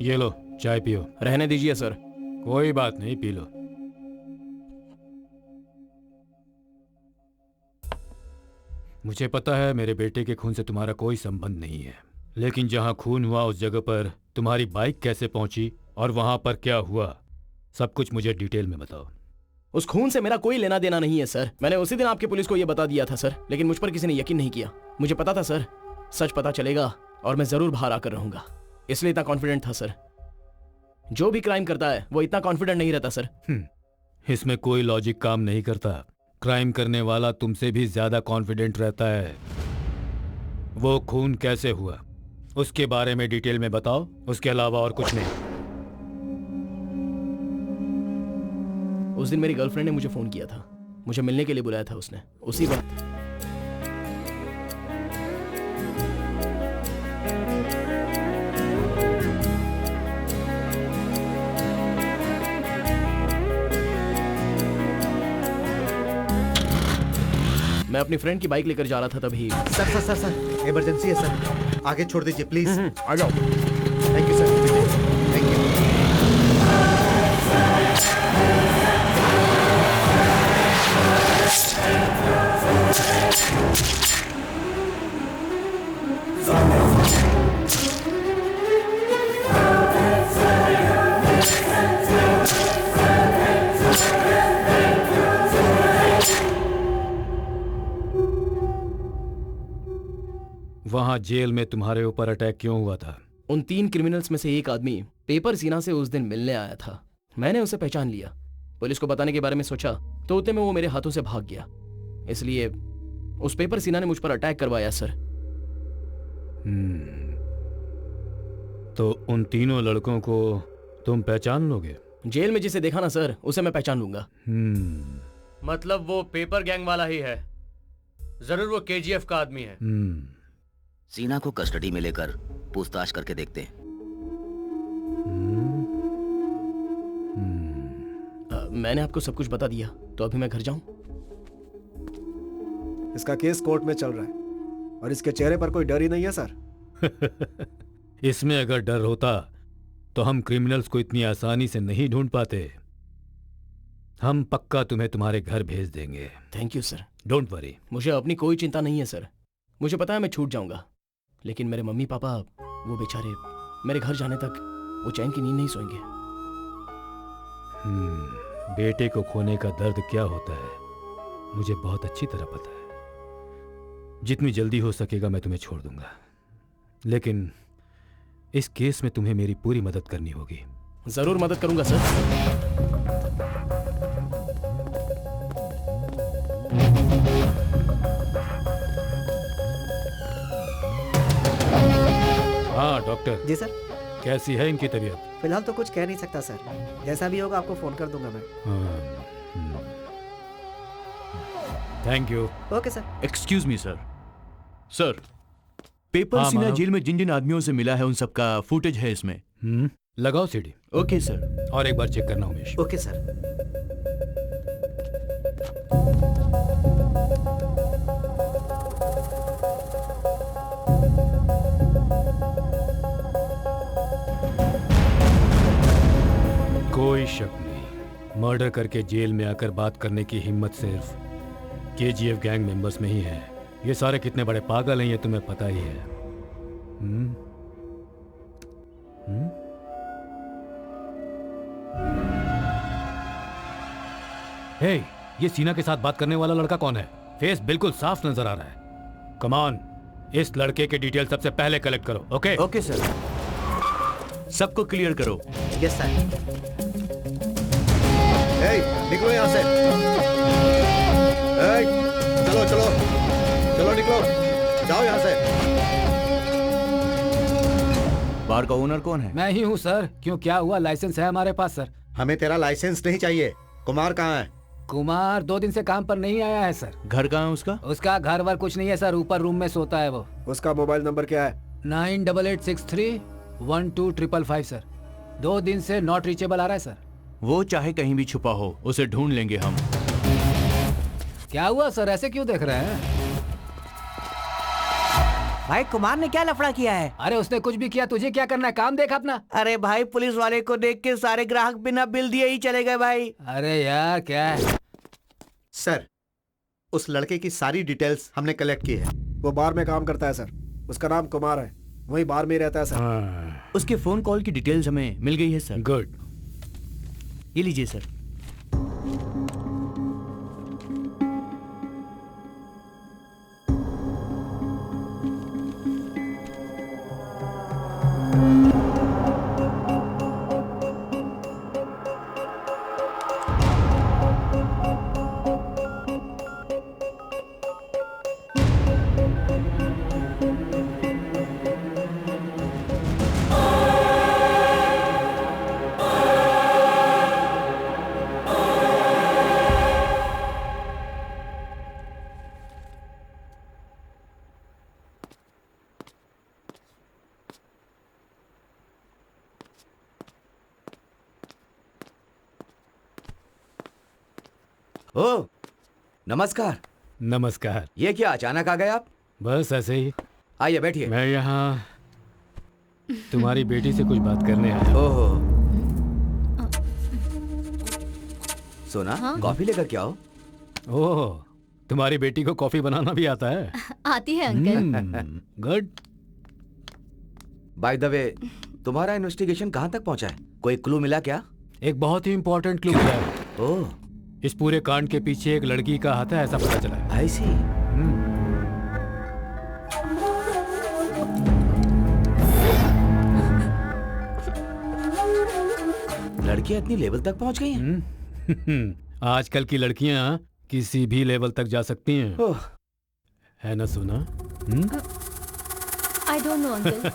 ये लो चाय पियो। रहने दीजिए सर। कोई बात नहीं, पी लो। मुझे पता है मेरे बेटे के खून से तुम्हारा कोई संबंध नहीं है, लेकिन जहां खून हुआ उस जगह पर तुम्हारी बाइक कैसे पहुंची और वहां पर क्या हुआ, सब कुछ मुझे डिटेल में बताओ। उस खून से मेरा कोई लेना देना नहीं है सर। मैंने उसी दिन आपके पुलिस को यह बता दिया था सर, लेकिन मुझ पर किसी ने यकीन नहीं किया। मुझे पता था सर, सच पता चलेगा और मैं जरूर बाहर आकर रहूंगा, इसलिए इतना कॉन्फिडेंट था सर। जो भी क्राइम करता है वो इतना कॉन्फिडेंट नहीं रहता सर। इसमें कोई लॉजिक काम नहीं करता। क्राइम करने वाला तुमसे भी ज्यादा कॉन्फिडेंट रहता है। वो खून कैसे हुआ उसके बारे में डिटेल में बताओ, उसके अलावा और कुछ नहीं। उस दिन मेरी गर्लफ्रेंड ने मुझे फोन किया था, मुझे मिलने के लिए बुलाया था उसने। उसी वक्त मैं अपनी फ्रेंड की बाइक लेकर जा रहा था, तभी सर इमरजेंसी है सर। आगे छोड़ दीजिए प्लीज। आ जाओ। Thank you sir. Thank you. वहां जेल में तुम्हारे ऊपर अटैक क्यों हुआ था? उन 3 क्रिमिनल्स में से एक आदमी पेपर सीना से उस दिन मिलने आया था। मैंने उसे पहचान लिया। पुलिस को बताने के बारे में सोचा तो उतने में वो मेरे हाथों से भाग गया। इसलिए उस पेपर सीना ने मुझ पर अटैक करवाया सर। तो उन तीनों लड़कों को तुम पहचान लोगे? जेल में जिसे देखा ना सर, उसे मैं पहचान लूंगा। मतलब वो पेपर गैंग वाला ही है। जरूर वो केजीएफ का आदमी है। सीना को कस्टडी में लेकर पूछताछ करके देखते हैं। मैंने आपको सब कुछ बता दिया, तो अभी मैं घर जाऊं? इसका केस कोर्ट में चल रहा है और इसके चेहरे पर कोई डर ही नहीं है सर। इसमें अगर डर होता तो हम क्रिमिनल्स को इतनी आसानी से नहीं ढूंढ पाते। हम पक्का तुम्हें तुम्हारे घर भेज देंगे। Thank you sir. Don't worry. मुझे अपनी कोई चिंता नहीं है सर। मुझे पता है मैं छूट जाऊंगा, लेकिन मेरे मम्मी पापा वो बेचारे मेरे घर जाने तक वो चैन की नींद नहीं सोएंगे। बेटे को खोने का दर्द क्या होता है मुझे बहुत अच्छी तरह पता है। जितनी जल्दी हो सकेगा मैं तुम्हें छोड़ दूंगा, लेकिन इस केस में तुम्हें मेरी पूरी मदद करनी होगी। जरूर मदद करूंगा सर। हाँ डॉक्टर। जी सर। कैसी है इनकी तबीयत? फिलहाल तो कुछ कह नहीं सकता सर, जैसा भी होगा आपको फोन कर दूंगा मैं। Thank you. Okay sir. Excuse me sir. Sir, paper हाँ, सीना मानव। जेल में जिन जिन आदमियों से मिला है उन सबका फुटेज है इसमें। लगाओ सीडी। Okay sir. और एक बार चेक करना उमेश। Okay sir. कोई शक नहीं, मर्डर करके जेल में आकर बात करने की हिम्मत सिर्फ केजीएफ गैंग मेंबर्स में ही है। ये सारे कितने बड़े पागल हैं ये तुम्हें पता ही है। हे, ये सीना के साथ बात करने वाला लड़का कौन है? फेस बिल्कुल साफ नजर आ रहा है। कम ऑन, इस लड़के के डिटेल सबसे पहले कलेक्ट करो। ओके? Okay sir. सबको क्लियर करो। Yes sir. निकलो यहाँ से। चलो चलो चलो निकलो, जाओ यहाँ से। बार का ओनर कौन है? मैं ही हूँ सर। क्यों, क्या हुआ? लाइसेंस है हमारे पास सर। हमें तेरा लाइसेंस नहीं चाहिए। कुमार कहाँ है? कुमार 2 दिन से काम पर नहीं आया है सर। घर कहाँ है उसका? उसका घर वर कुछ नहीं है सर, ऊपर रूम में सोता है वो। उसका मोबाइल नंबर क्या है? 9886312555 सर। 2 दिन से नॉट रीचेबल आ रहा है सर। वो चाहे कहीं भी छुपा हो, उसे ढूंढ लेंगे हम। क्या हुआ सर, ऐसे क्यों देख रहे हैं? भाई कुमार ने क्या लफड़ा किया है? अरे उसने कुछ भी किया, तुझे क्या करना है? काम देख अपना। अरे भाई, पुलिस वाले को देख के सारे ग्राहक बिना बिल दिए ही चले गए भाई। अरे यार क्या है? सर, उस लड़के की सारी डिटेल्स हमने कलेक्ट की है। वो बार में काम करता है सर। उसका नाम कुमार है, वही बार में ही रहता है सर। उसके फोन कॉल की डिटेल्स हमें मिल गई है सर। गुड। ये लीजिए सर। ओ, नमस्कार। नमस्कार। ये क्या अचानक आ गए आप? बस ऐसे ही। आइए बैठिए। मैं यहाँ तुम्हारी बेटी से कुछ बात करने आया। ओहो, सोना हाँ? कॉफी लेकर क्या हो? ओह, तुम्हारी बेटी को कॉफी बनाना भी आता है? आती है uncle. Good. By the way, तुम्हारा इन्वेस्टिगेशन कहाँ तक पहुँचा है? कोई क्लू मिला क्या? एक बहुत ही इम्पोर्टेंट क्लू मिला है। ओह, इस पूरे कांड के पीछे एक लड़की का हाथ है, ऐसा पता चला है। आई सी। लड़कियां इतनी लेवल तक पहुंच गई हैं? आजकल की लड़कियां किसी भी लेवल तक जा सकती हैं, है ना सोना? आई डोंट नो अंकल।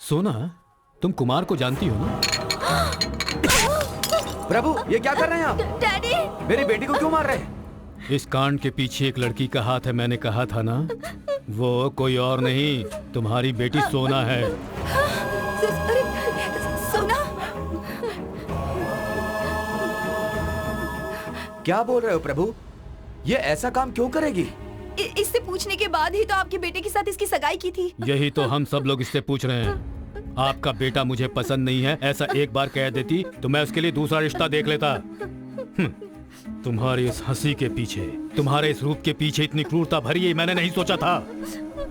सोना, तुम कुमार को जानती हो ना? प्रभु, ये क्या कर रहे हैं आप? डैडी, मेरी बेटी को क्यों मार रहे हैं? इस कांड के पीछे एक लड़की का हाथ है, मैंने कहा था ना। वो कोई और नहीं, तुम्हारी बेटी सोना है। सोना? क्या बोल रहे हो प्रभु? ये ऐसा काम क्यों करेगी? इससे पूछने के बाद ही तो आपके बेटे के साथ इसकी सगाई की थी। यही तो हम सब लोग इससे पूछ रहे हैं। आपका बेटा मुझे पसंद नहीं है, ऐसा एक बार कह देती तो मैं उसके लिए दूसरा रिश्ता देख लेता। तुम्हारी इस हंसी के पीछे, तुम्हारे इस रूप के पीछे इतनी क्रूरता भरी है, मैंने नहीं सोचा था।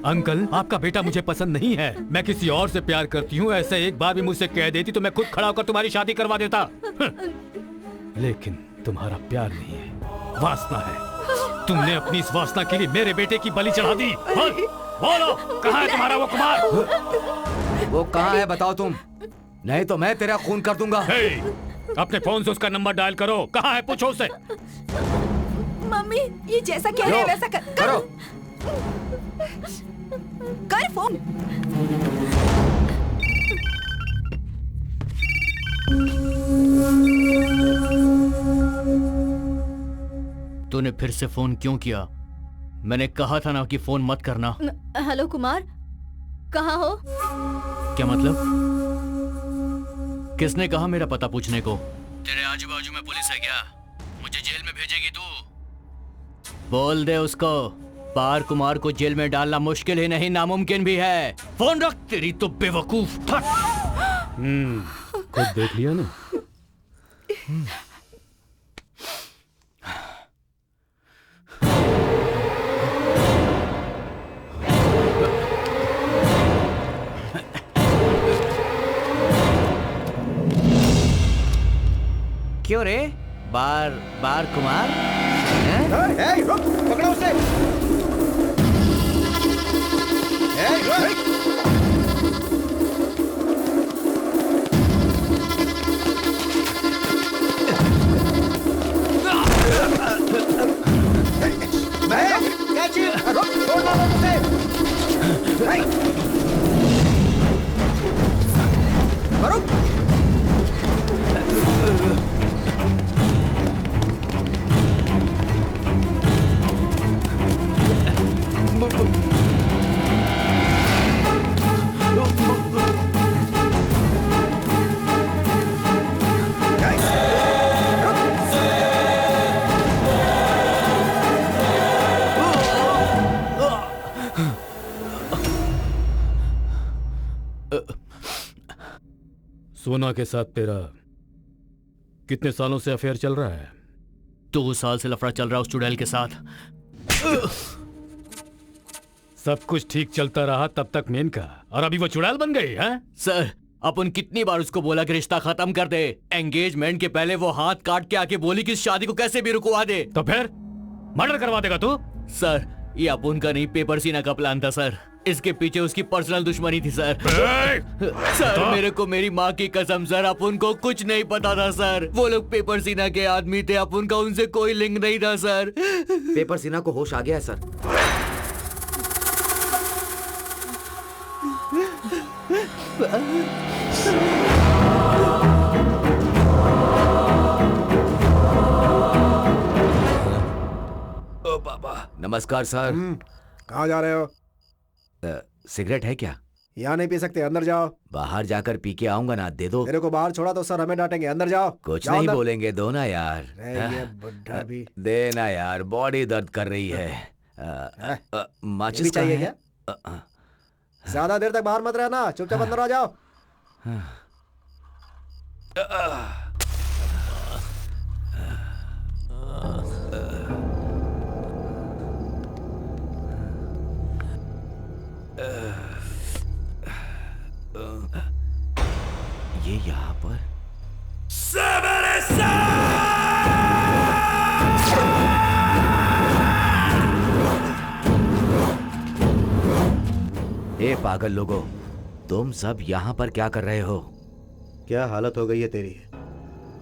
अंकल, आपका बेटा मुझे पसंद नहीं है, मैं किसी और से प्यार करती हूँ, ऐसा एक बार भी मुझसे कह देती तो मैं खुद खड़ा होकर तुम्हारी शादी करवा देता। लेकिन तुम्हारा प्यार नहीं है, वासना है। तुमने अपनी इस वासना के लिए मेरे बेटे की बलि चढ़ा दी। बोलो, कहाँ है तुम्हारा वो कुमार? वो कहाँ है बताओ तुम, नहीं तो मैं तेरा खून कर दूंगा। अपने फोन से उसका नंबर डायल करो, कहाँ है पूछो उसे। मम्मी, ये जैसा कह रहे हैं वैसा करो। कर फोन। तूने फिर से फोन क्यों किया? मैंने कहा था ना कि फोन मत करना। हेलो कुमार, कहाँ हो? क्या मतलब? किसने कहा मेरा पता पूछने को? तेरे आजू बाजू में पुलिस है क्या? मुझे जेल में भेजेगी तू? बोल दे उसको, पार कुमार को जेल में डालना मुश्किल ही नहीं, नामुमकिन भी है। फोन रख, तेरी तो बेवकूफ। खुद देख लिया ना। क्यों रे? बार बार कुमार? रुक, पकड़ो उसे। सोना के साथ तेरा कितने सालों से अफेयर चल रहा है? 2 साल से लफड़ा चल रहा उस चुड़ैल के साथ। सब कुछ ठीक चलता रहा तब तक मेनका, और अभी वो चुड़ैल बन गई है? सर, अपन कितनी बार उसको बोला कि रिश्ता खत्म कर दे। एंगेजमेंट के पहले वो हाथ काट के आके बोली कि इस शादी को कैसे भी रुकवा दे। तो फिर मर्डर करवा देगा तू? सर, ये अपन का नहीं, पेपर सीना का प्लान था सर। इसके पीछे उसकी पर्सनल दुश्मनी थी सर। सर, मेरे को मेरी माँ की कसम सर, अपन को कुछ नहीं पता था सर। वो लोग पेपर सीना के आदमी थे, अपन का उनसे कोई लिंक नहीं था सर। पेपर सीना को होश आ गया है सर। ओ बाबा, नमस्कार सर। कहाँ जा रहे हो? सिगरेट है क्या? यहाँ नहीं पी सकते, अंदर जाओ। बाहर जाकर पी के आऊंगा ना, दे दो। मेरे को बाहर छोड़ा तो सर हमें डांटेंगे, अंदर जाओ। कुछ जाओ नहीं अंदर। बोलेंगे, दो ना यार। ये बुड्ढा भी। देना यार, बॉडी दर्द कर रही है। माचिस भी चाहिए कहाँ क्या? है? ज्यादा देर तक बाहर मत रहना, चुपचाप अंदर आ जाओ। ये यहाँ पर ए पागल लोगों, तुम सब यहाँ पर क्या कर रहे हो? क्या हालत हो गई है तेरी?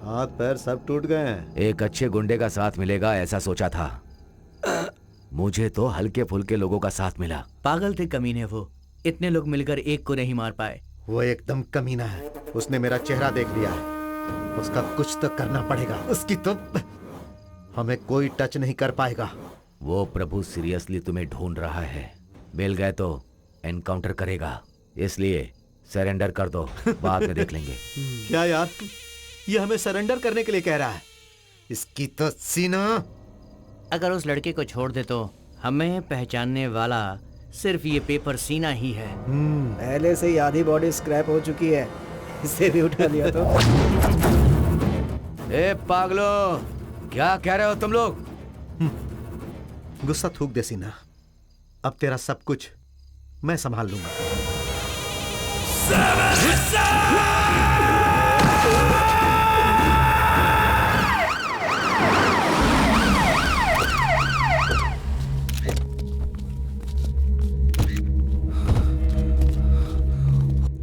हाथ पैर सब टूट गए हैं। एक अच्छे गुंडे का साथ मिलेगा ऐसा सोचा था, मुझे तो हल्के फुल्के लोगों का साथ मिला। पागल थे कमीने वो, इतने लोग मिलकर एक को नहीं मार पाए। वो एकदम कमीना है, उसने मेरा चेहरा देख लिया है। उसका कुछ तो करना पड़ेगा, उसकी तो हमें कोई टच नहीं कर पाएगा। वो प्रभु सीरियसली तुम्हें ढूंढ रहा है, मिल गए तो एनकाउंटर करेगा, इसलिए सरेंडर कर दो, बाद में देख लेंगे। क्या यार, ये हमें सरेंडर करने के लिए कह रहा है? इसकी तो सीना। अगर उस लड़के को छोड़ दे तो हमें पहचानने वाला सिर्फ ये पेपर सीना ही है। पहले से ही आधी बॉडी स्क्रैप हो चुकी है, इसे भी उठा लिया तो। ए पागलों, क्या कह रहे हो तुम लोग? गुस्सा थूक दे सीना, अब तेरा सब कुछ मैं संभाल लूंगा।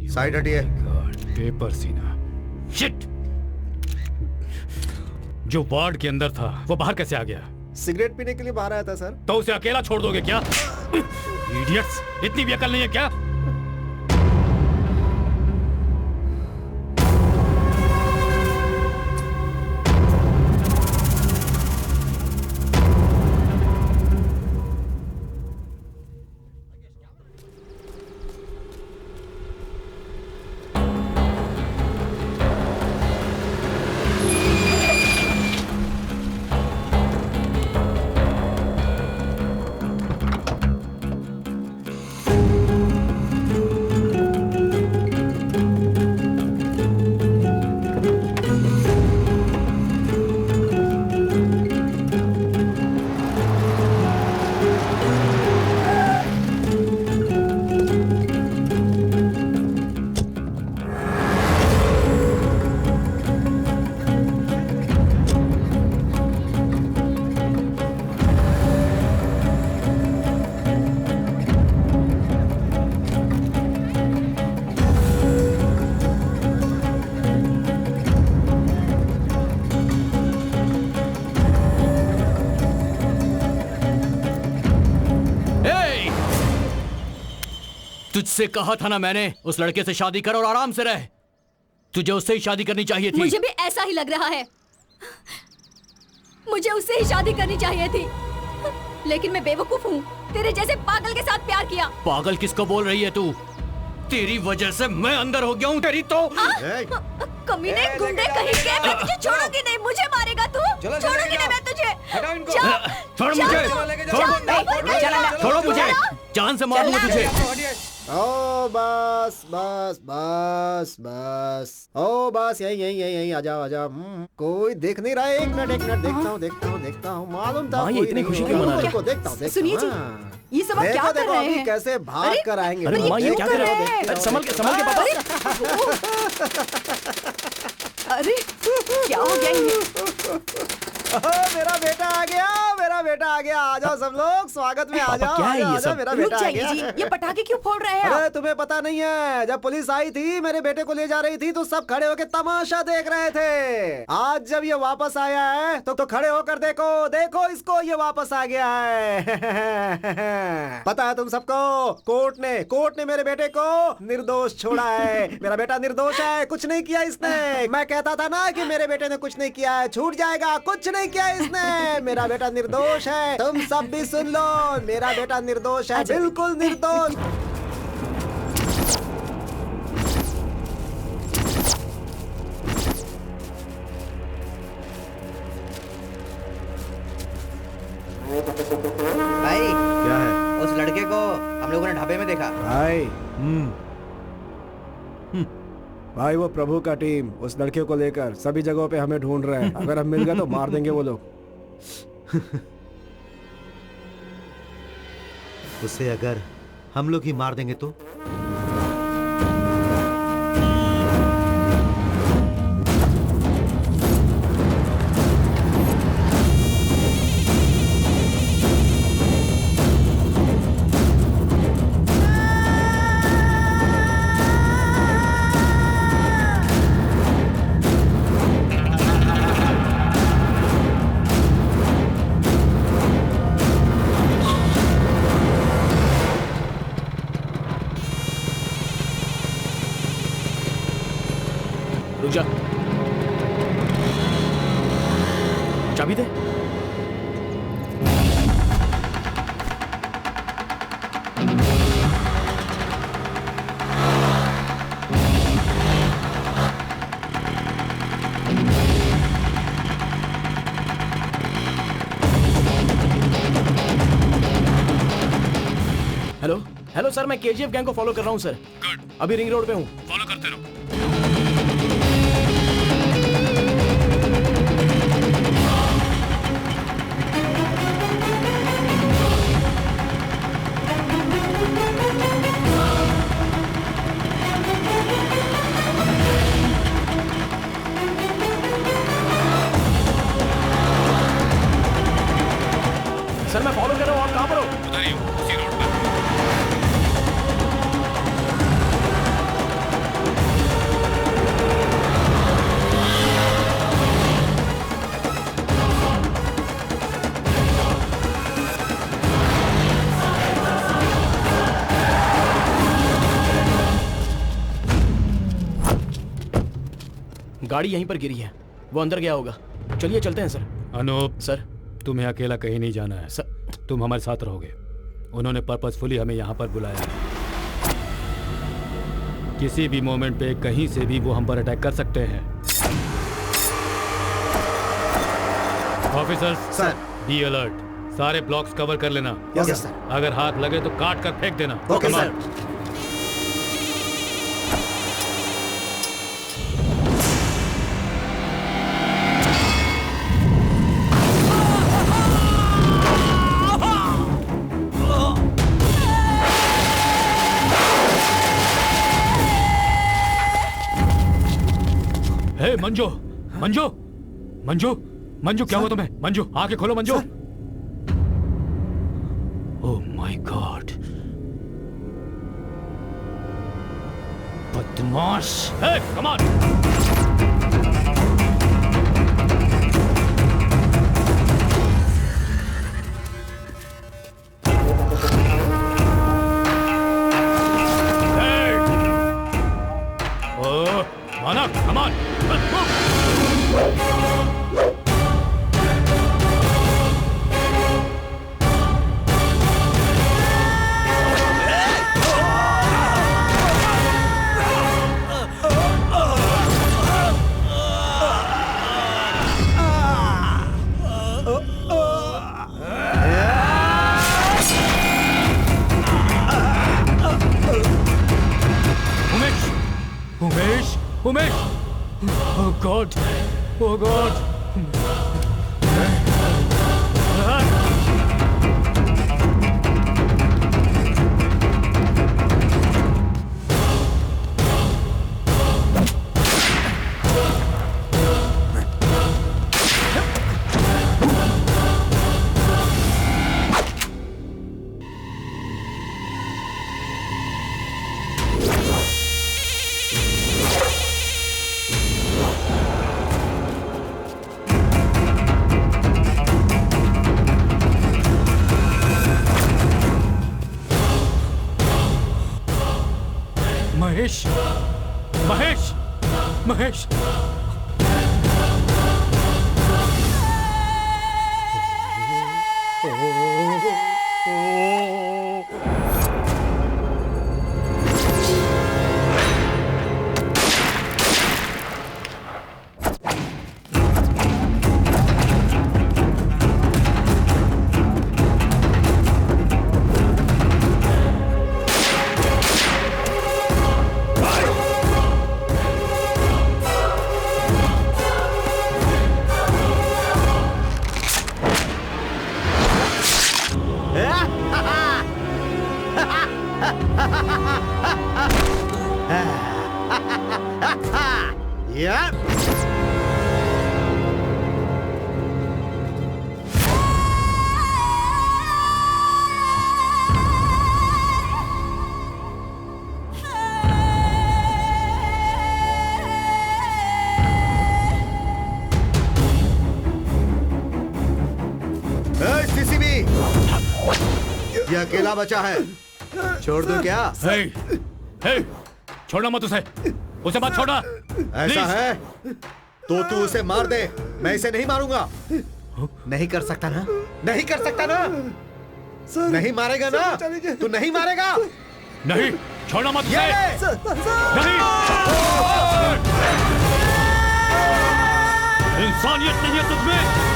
साइड हटिए। पेपर सीना। शिट! जो वार्ड के अंदर था वो बाहर कैसे आ गया? सिगरेट पीने के लिए बाहर आया था सर। तो उसे अकेला छोड़ दोगे क्या? इडियट्स, इतनी भी अकल नहीं है क्या? तुझसे कहा था ना मैंने, उस लड़के से शादी कर और आराम से रह। तुझे उससे ही शादी करनी चाहिए थी। मुझे भी ऐसा ही लग रहा है, मुझे उससे ही शादी करनी चाहिए थी, लेकिन मैं बेवकूफ हूँ, तेरे जैसे पागल के साथ प्यार किया। पागल किसको बोल रही है तू? तेरी वजह से मैं अंदर हो गया हूँ तेरी तो। कमीने गुंडे कहीं के, मैं तुझे छोड़ूंगी नहीं, मुझे मारेगा तू, छोड़ूंगी नहीं मैं तुझे। छोड़ मुझे, छोड़ो मुझे, जान से मारूंगा तुझे। ओ बस बस बस बस, ओ बस यही यही यही यही, आ जाओ आ जाओ। कोई देख नहीं रहा है, एक मिनट देखता हूँ मालूम था। ये इतनी खुशी क्यों मना रहे हो? देखता हूँ। सुनिए जी, ये सब आप क्या कर रहे हैं? कैसे भाग कर आएंगे। अरे माँ, ये क्या कर रहे हो? संभल के पापा। अरे क्या हो गया ये? मेरा बेटा आ गया, मेरा बेटा आ गया। आ जाओ सब लोग, स्वागत में आ जाओ। क्या है ये सब? मेरा रुक बेटा आ जाइए गया। जी, ये पटाखे क्यों फोड़ रहे हैं अरे आप? तुम्हें पता नहीं है, जब पुलिस आई थी मेरे बेटे को ले जा रही थी तो सब खड़े होकर तमाशा देख रहे थे। आज जब ये वापस आया है तो खड़े होकर देखो, देखो इसको, ये वापस आ गया है। पता है तुम सबको, कोर्ट ने मेरे बेटे को निर्दोष छोड़ा है। मेरा बेटा निर्दोष है, कुछ नहीं किया इसने। मैं कहता था ना कि मेरे बेटे ने कुछ नहीं किया है, छूट जाएगा, कुछ नहीं किया इसने। मेरा बेटा निर्दोष है, तुम सब भी सुन लो, मेरा बेटा निर्दोष है, बिल्कुल निर्दोष। भाई भाई भाई वो प्रभु का टीम उस लड़के को लेकर सभी जगहों पे हमें ढूंढ रहे हैं। अगर हम मिल गए तो मार देंगे वो लोग। उसे अगर हम लोग ही मार देंगे तो? रुक जा, चाबी दे। हेलो हेलो सर, मैं केजीएफ गैंग को फॉलो कर रहा हूँ सर। गुड। अभी रिंग रोड पे हूँ। फॉलो करते रहो। सर मैं फॉलो कर रहा हूँ, आप कहाँ पर हो? उधर ही हूँ, उसी रोड पर। गाड़ी यहीं पर गिरी है, वो अंदर गया होगा। चलिए चलते हैं सर। अनूप सर, तुम्हें अकेला कहीं नहीं जाना है सर। तुम हमारे साथ रहोगे। उन्होंने पर्पसफुली हमें यहाँ पर बुलाया है। किसी भी मोमेंट पे कहीं से भी वो हम पर अटैक कर सकते हैं। Officers sir. बी अलर्ट, सारे ब्लॉक्स कवर कर लेना। Yes sir. अगर हाथ लगे तो काट कर फेंक देना। Okay Come on. सर। हे मंजू, मंजू, मंजू, मंजू, क्या हुआ तुम्हें? मंजू, आंखें खोलो मंजू। ओह माय गॉड, बदमाश। हे कम ऑन। माना, come on. Umesh! Oh God! Oh God! Mahesh, Mahesh, Mahesh. CCB, ये अकेला बचा है, छोड़ दो क्या? हे, हे, छोड़ना मत उसे मत छोड़ना। ऐसा है तो तू उसे मार दे, मैं इसे नहीं मारूंगा। नहीं कर सकता ना? नहीं कर सकता ना? नहीं मारेगा ना? तू नहीं मारेगा? नहीं, छोड़ना मत उसे। नहीं, इंसानियत नहीं है तुझमें।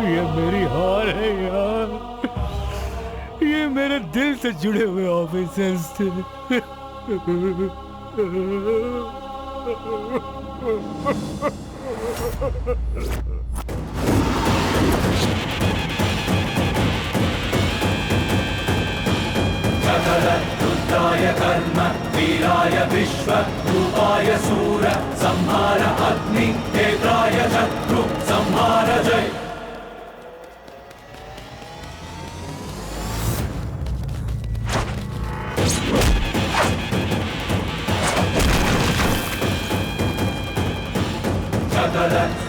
ये मेरी हार है यार, ये मेरे दिल से जुड़े हुए ऑफिसर्स थे। रुद्राय कर्म वीराय विश्व रूपाय सूर संहार अग्नि नेत्राय शत्रु संहार जय।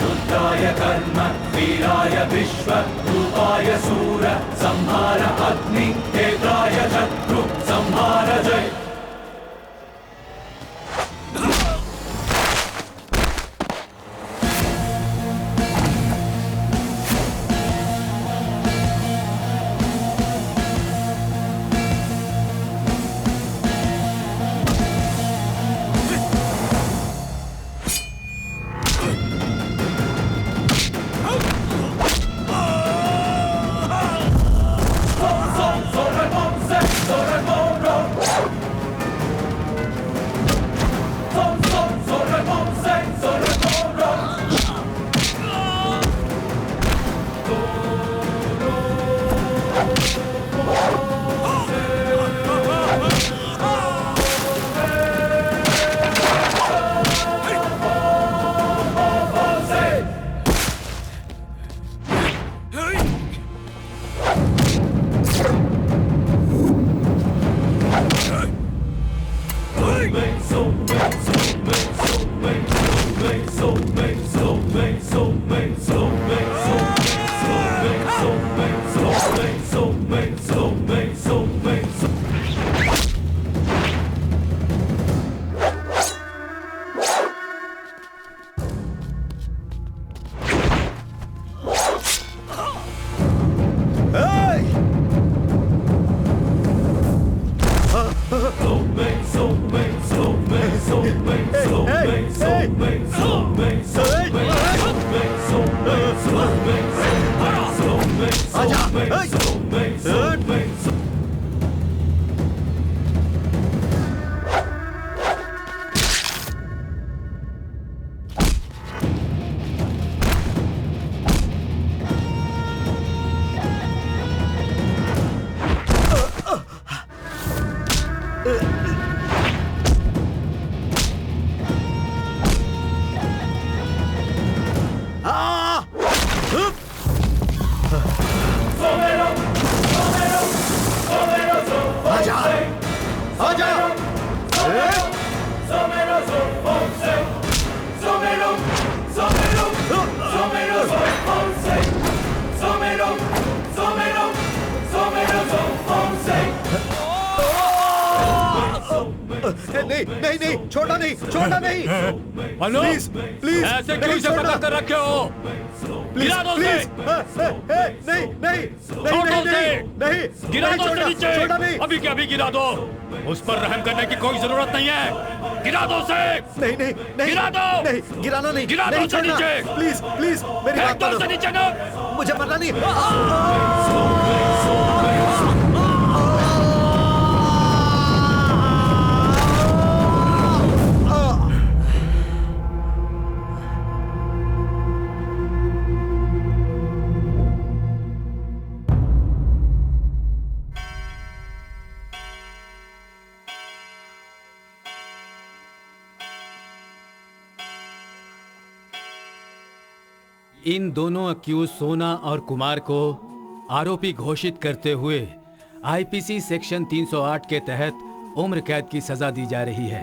रुद्राय कर्म वीराय विश्व रूपाय सूर संहार अग्नि नेत्राय शत्रु संहार जय। नहीं नहीं नहीं, छोटा नहीं, छोटा नहीं। अनु, प्लीज प्लीज, ऐसे क्यों इसे पकड़ कर रखे हो? प्लीज गिरा दो उसे। नहीं नहीं नहीं छोड़ दो उसे। नहीं, गिरा नहीं दो उसे नीचे। छोटा नहीं। अभी के अभी गिरा दो। उस पर रहम करने की कोई जरूरत नहीं है। गिरा दो उसे। नहीं नहीं नहीं, गिरा दो। नहीं, गिराना नहीं, गिरा दो नहीं उसे छोड़ना। नीचे। प्लीज प्लीज मेरी फेंक बात दो मानो। उसे नीचे ना। मुझे मरना नहीं। इन दोनों अक्यूज सोना और कुमार को आरोपी घोषित करते हुए आईपीसी सेक्शन 308 के तहत उम्र कैद की सजा दी जा रही है।